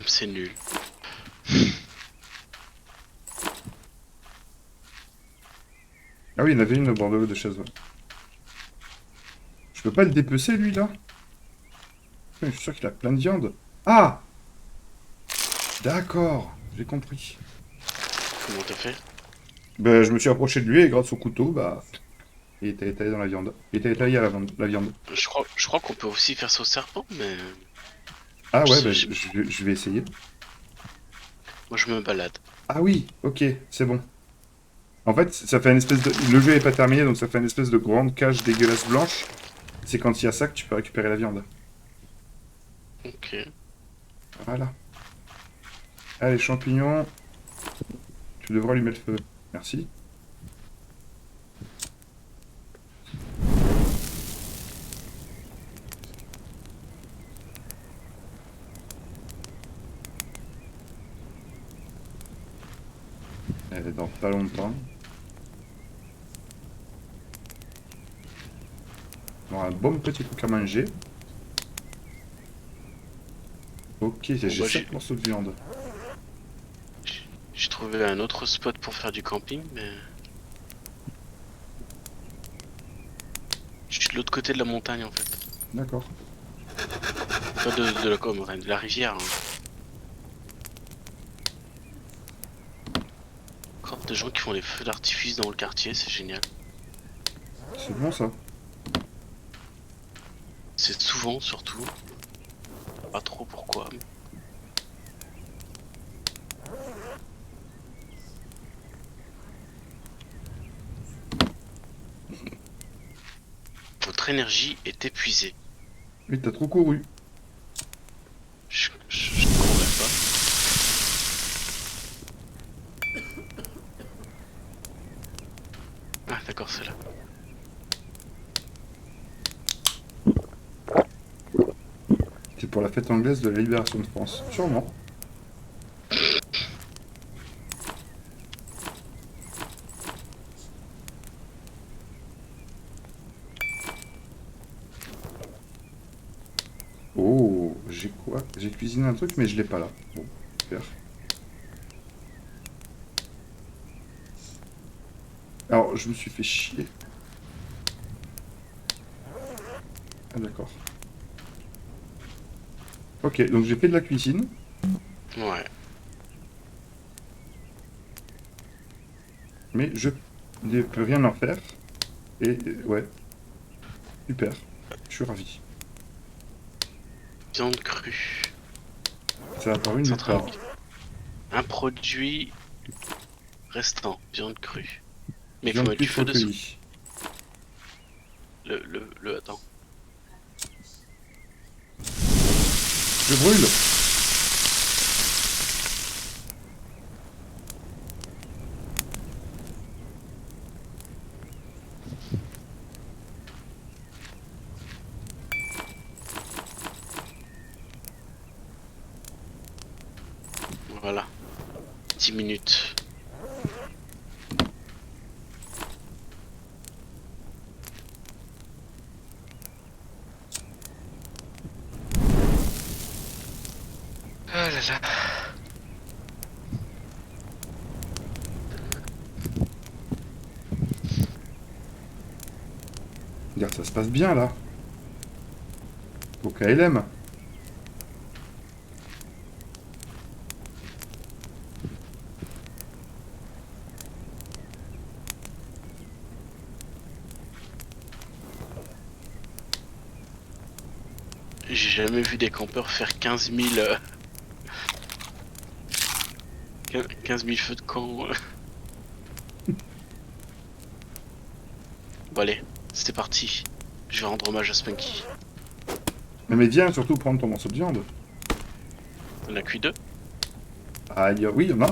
C'est nul. Ah oui, il y en avait une au bord de l'eau de chaise, ouais. Je peux pas le dépecer, lui, là? Putain, je suis sûr qu'il a plein de viande. Ah! D'accord, j'ai compris. Comment t'as fait? Ben, je me suis approché de lui et grâce au couteau, bah, il était étalé dans la viande. Il était étalé à la viande. Je crois qu'on peut aussi faire ça au serpent, mais... Ah ouais, ben, j'ai- je vais essayer. Moi, je me balade. Ah oui, ok, c'est bon. En fait, ça fait une espèce de... Le jeu est pas terminé, donc ça fait une espèce de grande cage dégueulasse blanche. C'est quand il y a ça que tu peux récupérer la viande. Ok. Voilà. Allez, champignons. Tu devras allumer le feu. Merci. Elle est dans pas longtemps. On aura un bon petit truc à manger. Ok, Bon, j'ai bah, 7 morceaux de viande. j'ai trouvé un autre spot pour faire du camping, mais... Je suis de l'autre côté de la montagne, en fait. D'accord. Pas de la montagne, de la rivière. Hein. Encore des gens qui font les feux d'artifice dans le quartier, c'est génial. C'est bon ça. C'est souvent, surtout. Pas trop pourquoi. Votre énergie est épuisée. Oui, t'as trop couru. Je ne courais pas. Ah, d'accord, c'est là. C'est pour la fête anglaise de la libération de France. Sûrement. Oh, j'ai quoi? J'ai cuisiné un truc, mais je l'ai pas là. Bon, super. Alors, je me suis fait chier. Ah, d'accord. Ok, donc j'ai fait de la cuisine, Ouais. mais je ne peux rien en faire. Et ouais, super. Je suis ravi. Viande crue. Ça a apparu C'est en nulle train de... part. Un produit restant. Viande crue. Mais il faut Viande mettre du cuite feu dessous. recueillie. Attends. Je brûle. Voilà. 10 minutes. Ah là là. Regarde, ça se passe bien là. Au KLM. J'ai jamais vu des campeurs faire 15 000 feux de camp. Bon allez, c'est parti. Je vais rendre hommage à Spunky. Mais viens surtout prendre ton morceau de viande. On a cuit deux. Aïe, oui, il y en a.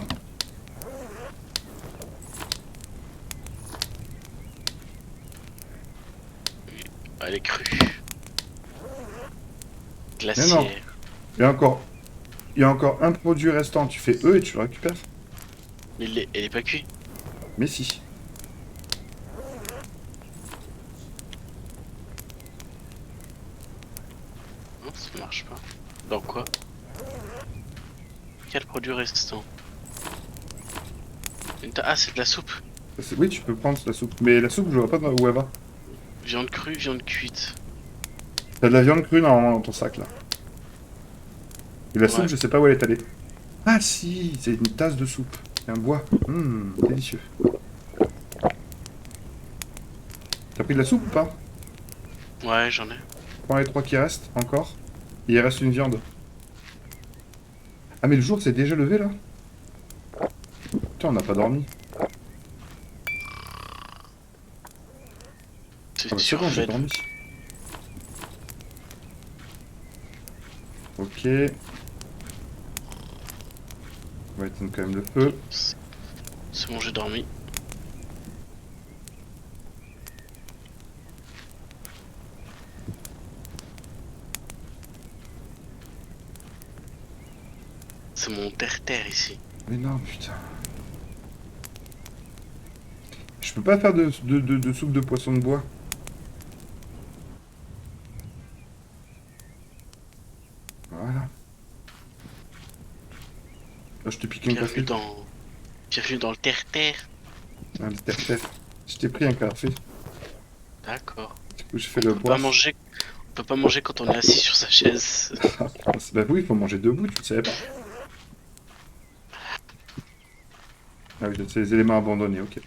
Elle est crue. Mais non. Glaciaire. Il y a encore, il y a encore un produit restant. Tu fais E et tu le récupères. Mais elle est pas cuite. Mais si. Non, ça marche pas. Dans quoi? Quel produit restant? Ah, c'est de la soupe. Oui, tu peux prendre la soupe. Mais la soupe, je vois pas où elle va. Viande crue, viande cuite. T'as de la viande crue normalement dans ton sac là. Et la soupe, Ouais. je sais pas où elle est allée. Ah si, c'est une tasse de soupe. Et un bois. Délicieux. T'as pris de la soupe ou pas? Ouais, j'en ai. Prends les trois qui restent encore. Et il reste une viande. Ah mais le jour s'est déjà levé là? Putain, on n'a pas dormi. Ah C'est bah c'est bon, j'ai surfait. dormi. Ok. On va éteindre quand même le feu. C'est bon, j'ai dormi. C'est mon terre-terre ici. Mais non, putain. Je peux pas faire de soupe de poisson de bois. Voilà. Là, je te pique un Bienvenue café. dans... Bienvenue dans le terre-terre. Ah, le terre-terre. Je t'ai pris un café. D'accord. Du coup, je fais On le peut pas bois. manger. On peut pas manger quand on est assis sur sa chaise. Ah, bah oui, il faut manger debout, tu le savais pas? Ah oui, c'est les éléments abandonnés, ok.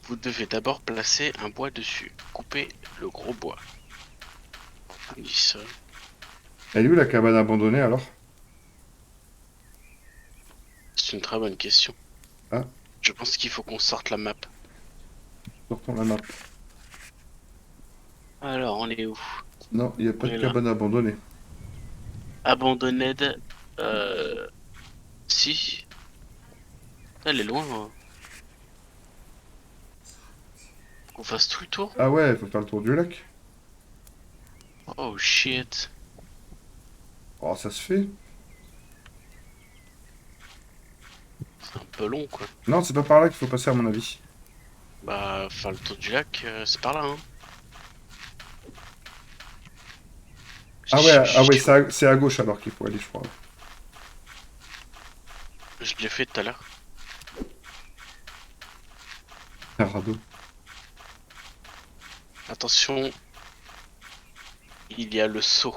Vous devez d'abord placer un bois dessus. Coupez le gros bois. On dit ça. Elle est où la cabane abandonnée alors? C'est une très bonne question. Ah, Je pense qu'il faut qu'on sorte la map. sortons la map. Alors, on est où? Non, il n'y a On pas de est là. cabane abandonnée. Abandonned. Si. Elle est loin. Hein. Qu'on fasse tout le tour? Ah ouais, il faut faire le tour du lac. Oh shit. Oh, ça se fait. C'est un peu long, quoi. Non, c'est pas par là qu'il faut passer, à mon avis. Bah, faire le tour du lac, c'est par là, hein. Ah ouais, c'est à gauche alors qu'il faut aller, je crois. Je l'ai fait tout à l'heure. Un radeau. Attention, il y a le saut.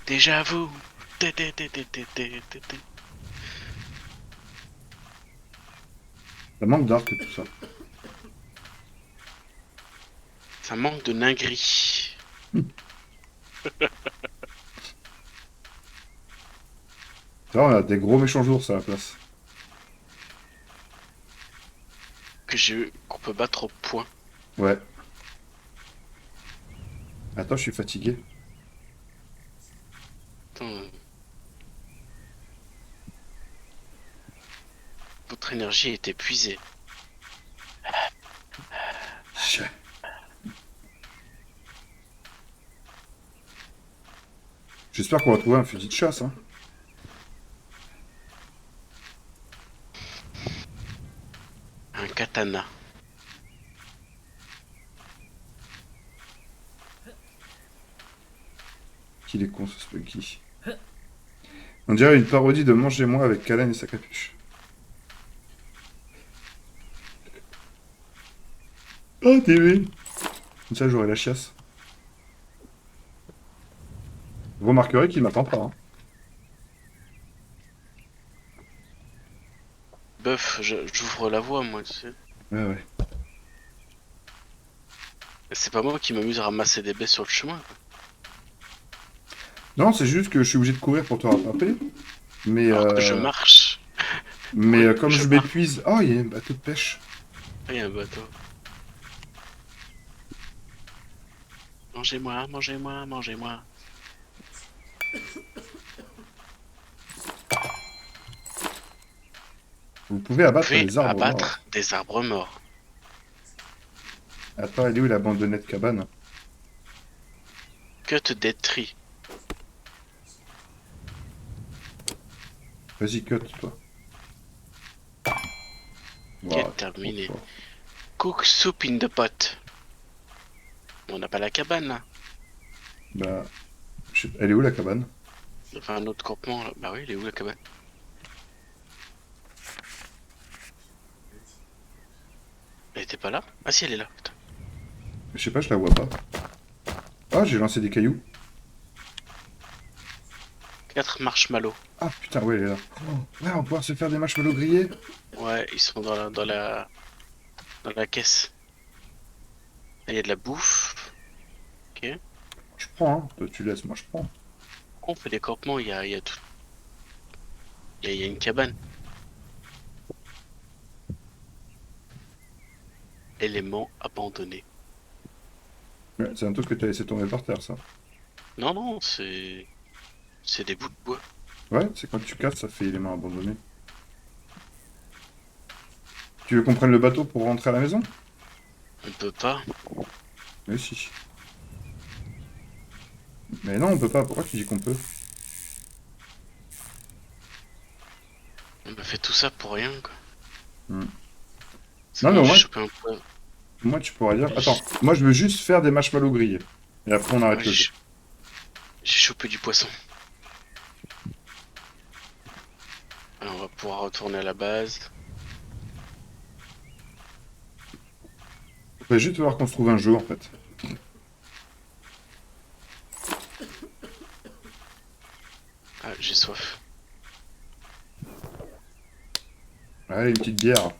Déjà vous. Té, té, té, té, té, té, té, té. Ça manque d'arc tout ça. Ça manque de ninguerie. Là, on a des gros méchants jours à la place. Qu'on peut battre au point. Ouais. Attends, je suis fatigué. Attends, votre énergie est épuisée. Chien. J'espère qu'on va trouver un fusil de chasse, hein. Un katana. Qu'il est con ce Spunky. On dirait une parodie de Mangez-moi avec Kalen et sa capuche. Oh, TV. Comme ça, j'aurai la chiasse. Vous remarquerez qu'il m'attend pas, hein. Bœuf, j'ouvre la voie, moi, tu sais. Ouais, ouais. C'est pas moi qui m'amuse à ramasser des baies sur le chemin, quoi. Non, c'est juste que je suis obligé de courir pour te rattraper. Mais, Alors que je marche. comme Je je marche. m'épuise... Oh, il y a un bateau de pêche. Ah, il y a un bateau. Mangez-moi, mangez-moi, mangez-moi. Vous pouvez Vous abattre pouvez les arbres morts. abattre des arbres morts. Attends, elle est où la abandonnée de cabane? Cut des tris. Vas-y, cut, toi. Ok, Waouh, terminé. trop fort. Cook soup in the pot. On n'a pas la cabane là. Bah, elle est où la cabane? Enfin, un autre campement là. Bah oui, il est où la cabane? Elle était pas là? Ah si, elle est là. Putain. Je sais pas, je la vois pas. Ah, j'ai lancé des cailloux. 4 marshmallows. Ah, putain, ouais, elle est là. Oh, ouais, on va pouvoir se faire des marshmallows grillés. Ouais, ils sont dans la caisse. Il y a de la bouffe. Ok. Je prends, hein. Toi, tu laisses, moi, je prends. On fait des campements, il y a tout. Il y a une cabane. Élément abandonné. Ouais, c'est un truc que t'as laissé tomber par terre, ça. Non, non, c'est. C'est des bouts de bois. Ouais, c'est quand tu casses, ça fait élément abandonné. Tu veux qu'on prenne le bateau pour rentrer à la maison? On peut pas. Mais si. Mais non, on peut pas. Pourquoi tu dis qu'on peut? On a fait tout ça pour rien, quoi. Hmm. C'est Non, mais bon, au j'ai moins, chopé un poids. moi, tu pourras dire. Attends, moi, je veux juste faire des marshmallows grillés. Et après, on Ouais, arrête le jeu. j'ai chopé du poisson. Alors, on va pouvoir retourner à la base. Il va juste falloir qu'on se trouve un jeu, en fait. Ah, j'ai soif. Allez, une petite bière.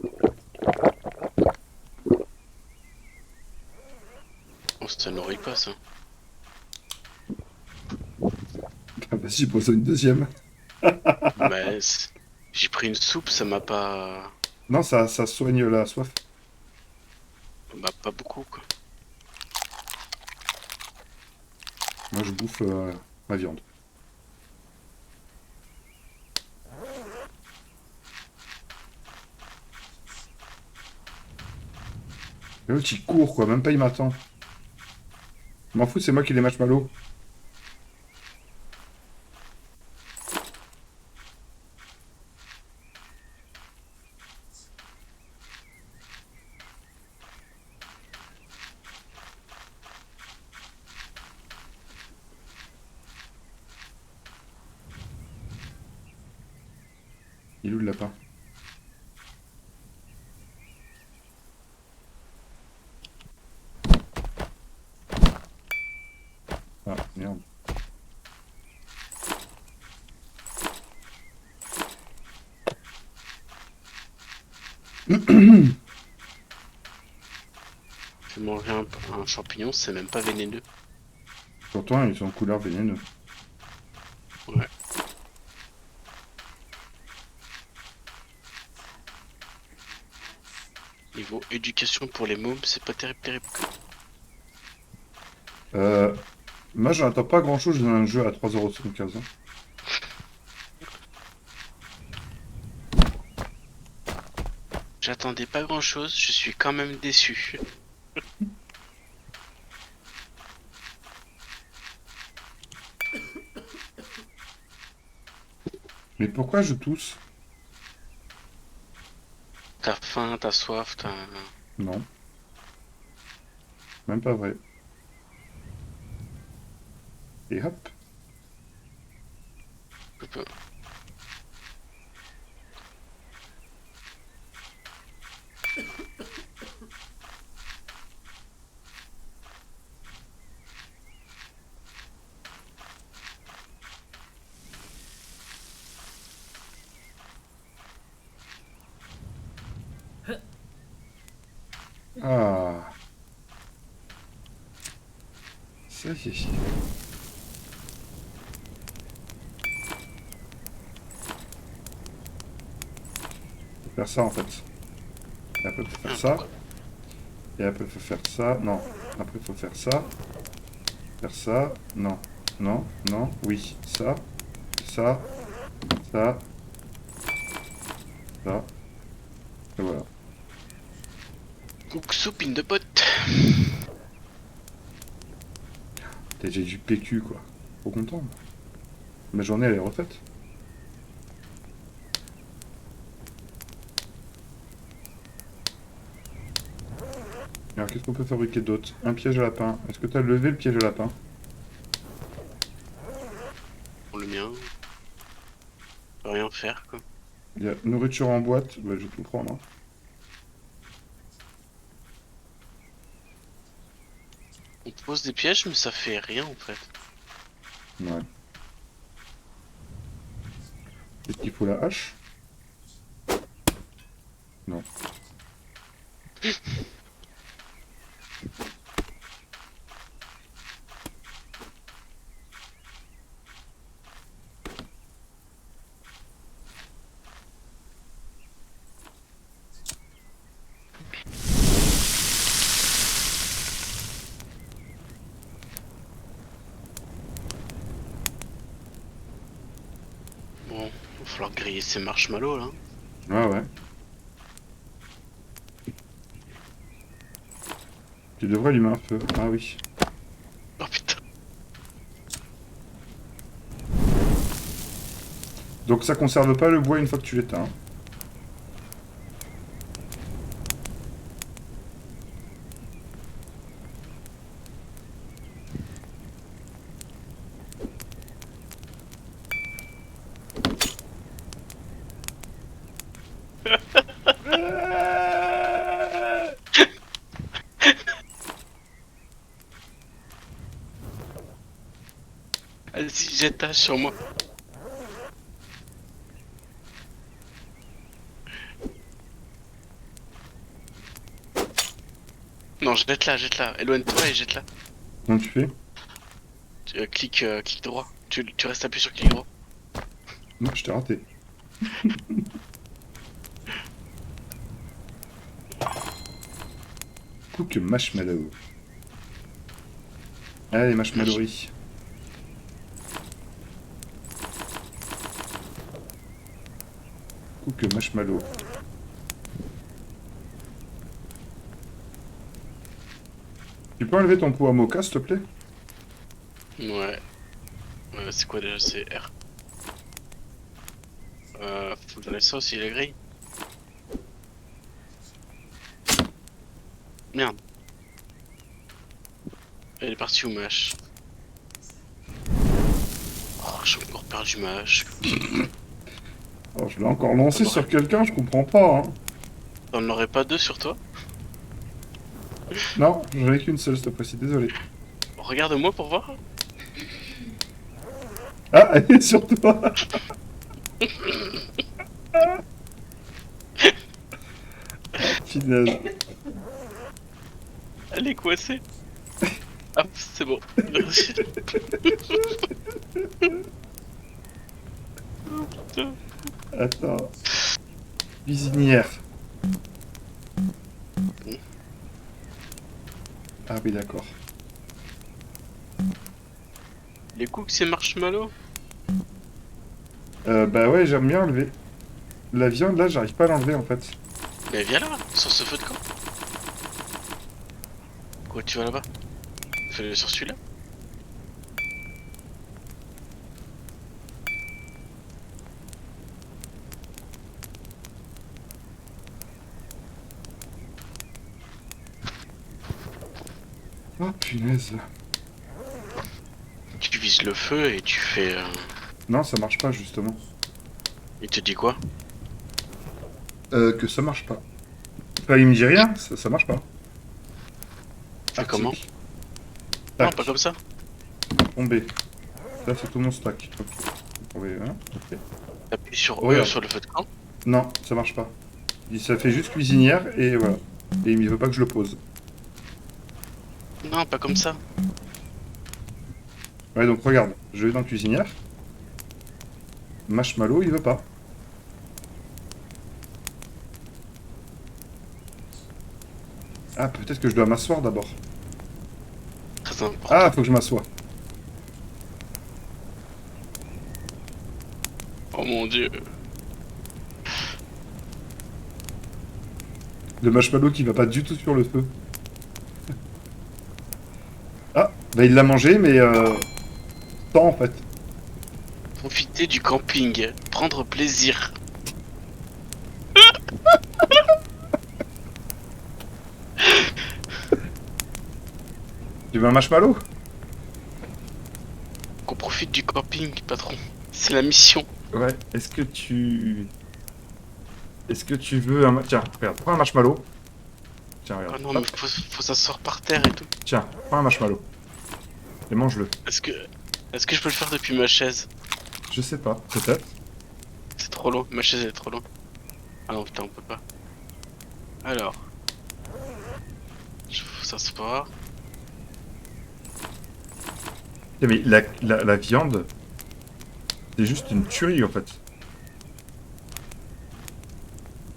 Oh, ça nourrit pas, ça. Ah, vas-y, pose une deuxième. Mais j'ai pris une soupe, ça m'a pas. Non, ça soigne la soif. Bah pas beaucoup quoi. Moi, je bouffe ma viande. Et l'autre, il court, quoi. Même pas, il m'attend. Je m'en fous, c'est moi qui les marshmallows. Il est où le lapin? Ah, merde. Fais manger un champignon, c'est même pas vénéneux. Pourtant, ils sont en couleur vénéneux. Ouais. Niveau éducation pour les mômes, c'est pas terrible terrible. Euh, Moi, j'en attends pas grand-chose dans un jeu à 3,75 €. Hein. J'attendais pas grand chose, je suis quand même déçu. Mais pourquoi je tousse? T'as faim, t'as soif, t'as... Non, même pas vrai. Et hop. Je peux- Ah, ça y est. Faut faire ça en fait. Et après, faut faire Ah, ça. pourquoi? Et après, faut faire ça. Non. Après, faut faire ça. Faire ça. Non. Non. Non. Oui. Ça. Ça. Ça. Ça. Et voilà. Cook soup in the pot. J'ai du PQ quoi. Trop content. Ma journée elle est refaite. Alors qu'est-ce qu'on peut fabriquer d'autre? Un piège à lapin. Est-ce que tu as levé le piège à lapin? Pour le mien, on peut rien faire quoi. Il y a nourriture en boîte. Bah, je vais tout prendre. Hein. On pose des pièges mais ça fait rien en fait. Ouais. Est-ce qu'il faut la hache? Non. Bon, va falloir griller ces marshmallows là. Ah ouais. Tu devrais allumer un feu. Ah oui. Oh putain. Donc ça conserve pas le bois une fois que tu l'éteins. Hein. Vas-y, jette sur moi. Non, jette-la, jette-la. Éloigne-toi et jette-la. Comment tu fais? Clic droit. Tu restes appuyé sur clic droit. Non, je t'ai raté. Cook marshmallow. Allez, marshmallowerie. Cook marshmallow. Tu peux enlever ton pot à mocha, s'il te plaît? Ouais. C'est quoi déjà? C'est R. Faut donner ça aussi, la grille. Merde. Elle est partie où, Mâche? Oh, j'ai encore perdu Mâche. Alors, je l'ai encore lancé sur quelqu'un, je comprends pas. Hein. T'en aurais pas deux sur toi? Non, j'en ai qu'une seule cette fois-ci, désolé. Regarde-moi pour voir. Ah, elle est sur toi. Finesse. Elle est coincée. Ah, c'est bon. Merci. Oh, putain. Attends. Cuisinière. Ah oui, d'accord. Les cooks, c'est marshmallow? Bah ouais, j'aime bien enlever. La viande, là, j'arrive pas à l'enlever, en fait. Mais viens là, sur ce feu de camp. Quoi, tu vas là-bas? Fais-le sur celui-là. Oh, punaise. Tu vises le feu et tu fais... Non, ça marche pas, justement. Il te dit quoi? Que ça marche pas. Enfin, il me dit rien, ça marche pas. Fais comment? Article. Non, Tac. pas comme ça. Tombé. Là, c'est tout mon stack. Ok. Oui, hein, ok. Appuie sur Oui, E ouais. sur le feu de camp. Non, ça marche pas. Ça fait juste cuisinière et voilà. Et il veut pas que je le pose. Non, pas comme ça. Ouais, donc regarde, je vais dans cuisinière. Marshmallow, il veut pas. Ah, peut-être que je dois m'asseoir d'abord. Très important. Ah, faut que je m'assoie. Oh mon dieu. Le marshmallow qui va pas du tout sur le feu. Ah, bah il l'a mangé, mais tant en fait. Profiter du camping. Prendre plaisir. Tu veux un marshmallow? Qu'on profite du camping, patron. C'est la mission. Ouais, est-ce que tu... Est-ce que tu veux un... Tiens, regarde, prends un marshmallow. Tiens, Oh regarde. non, Hop, mais faut s'asseoir par terre et tout. tiens, prends un marshmallow. Et mange-le. Est-ce que... Est-ce que je peux le faire depuis ma chaise? Je sais pas, peut-être. C'est trop loin. Ma chaise elle est trop loin. Ah non, putain, on peut pas. Alors. Faut s'asseoir. Eh, mais la viande, c'est juste une tuerie en fait.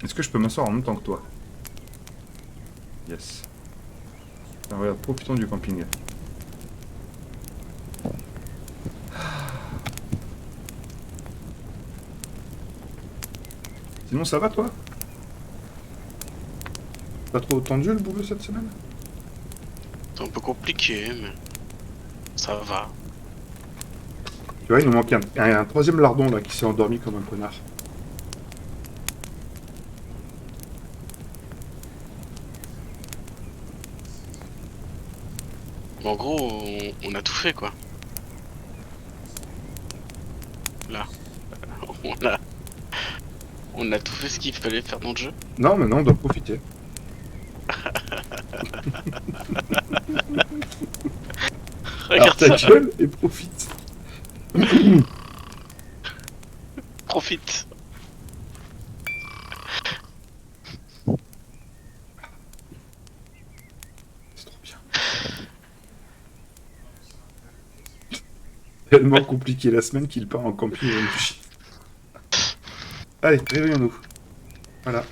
Est-ce que je peux m'asseoir en même temps que toi? Yes. Tiens, regarde, profitons du camping. Sinon, ça va toi? Pas trop tendu le boulot cette semaine? C'est un peu compliqué, mais ça va. Tu vois, il nous manque un troisième lardon là qui s'est endormi comme un connard. Mais en gros, on a tout fait quoi. Là. On a, on a tout fait ce qu'il fallait faire dans le jeu. Non, maintenant on doit profiter. Alors Regarde ta ça, gueule et profite. profite. C'est trop bien. Tellement compliqué la semaine qu'il part en camping avec du shit. Allez, réveillons-nous. Voilà.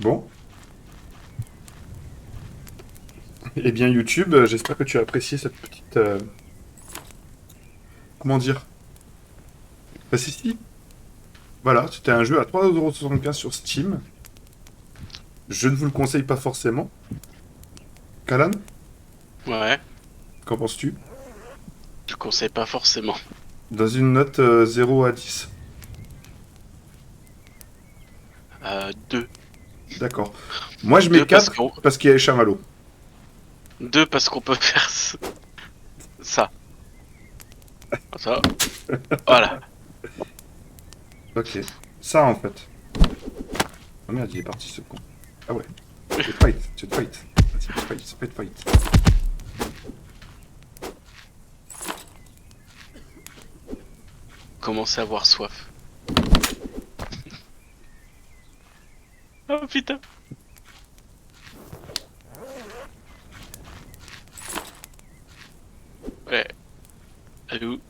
Bon. Eh bien, YouTube, j'espère que tu as apprécié cette petite... comment dire? Bah, si. Voilà, c'était un jeu à 3,75€ sur Steam. Je ne vous le conseille pas forcément. Kalan, Ouais, qu'en penses-tu? je conseille pas forcément. Dans une note 0 à 10. 2. D'accord. Moi, je mets 2 parce 4 qu'on parce qu'il y a les chamallows. 2 parce qu'on peut faire ça. Ça. Voilà. Ok. Ça, en fait. Oh merde, il est parti, ce con. Ah ouais. C'est fight, c'est fight. C'est fight. Commencer à avoir soif. Oh putain. Ouais. Allô.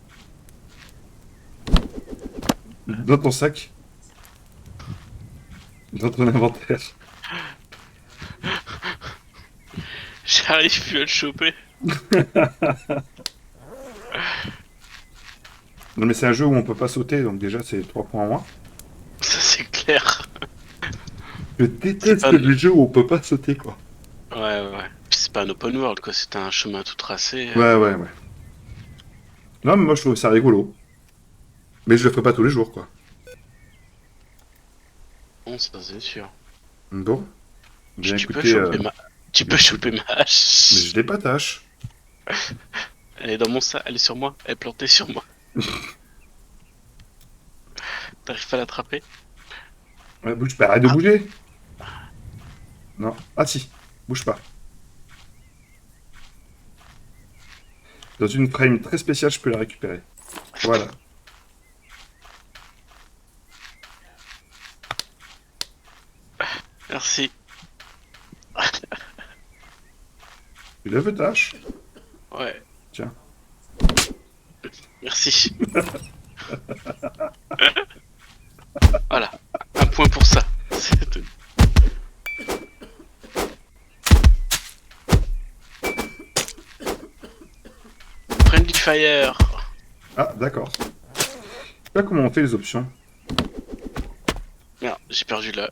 Dans ton sac. Dans ton inventaire. J'arrive plus à le choper. Non, mais c'est un jeu où on peut pas sauter, donc déjà, c'est 3 points en moins. Ça c'est clair. Je C'est déteste pas. les jeux où on peut pas sauter, quoi. Ouais. Puis c'est pas un open world quoi, c'est un chemin tout tracé. Ouais. Non, mais moi, je trouve ça rigolo. Mais je le ferai pas tous les jours, quoi. Bon, ça c'est sûr. Bon. Bien Tu peux écoutez, choper ma. Tu peux choper ma mais hache. je l'ai pas tâche. Elle est dans mon sac, elle est sur moi, elle est plantée sur moi. T'arrives pas à l'attraper? Ouais, bouge pas, arrête de bouger. Non. Ah si, bouge pas. Dans une frame très spéciale, je peux la récupérer. Voilà. Merci. Tu lèves tâche. Ouais, Tiens. merci. Voilà, un point pour ça. C'est tout. Friendly Fire. Ah, d'accord. Je sais pas comment on fait les options. Merde, j'ai perdu là.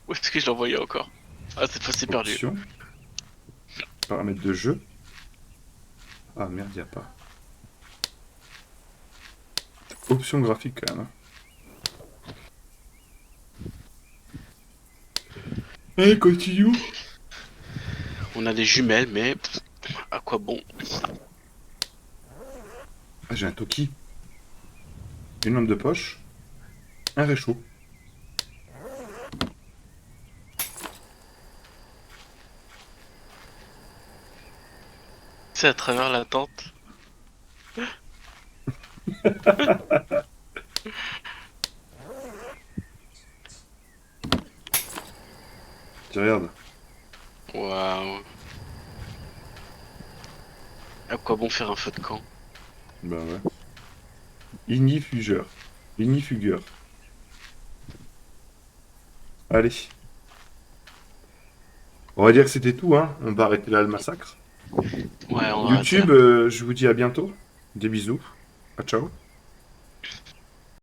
Où est-ce que je l'envoyais encore? Ah, cette fois c'est perdu. Options. Paramètres de jeu. Ah merde, y a pas. Options graphiques quand même. Allez, continue. On a des jumelles, mais à quoi bon? Ah, j'ai un Toki. Une lampe de poche. Un réchaud. C'est à travers la tente. Tu regardes. Waouh. À quoi bon faire un feu de camp? Bah ouais. Ignifugeur. Ignifugeur. Allez. On va dire que c'était tout, hein. On va arrêter là le massacre. Ouais, on va arrêter là. YouTube, je vous dis à bientôt. Des bisous. À ciao.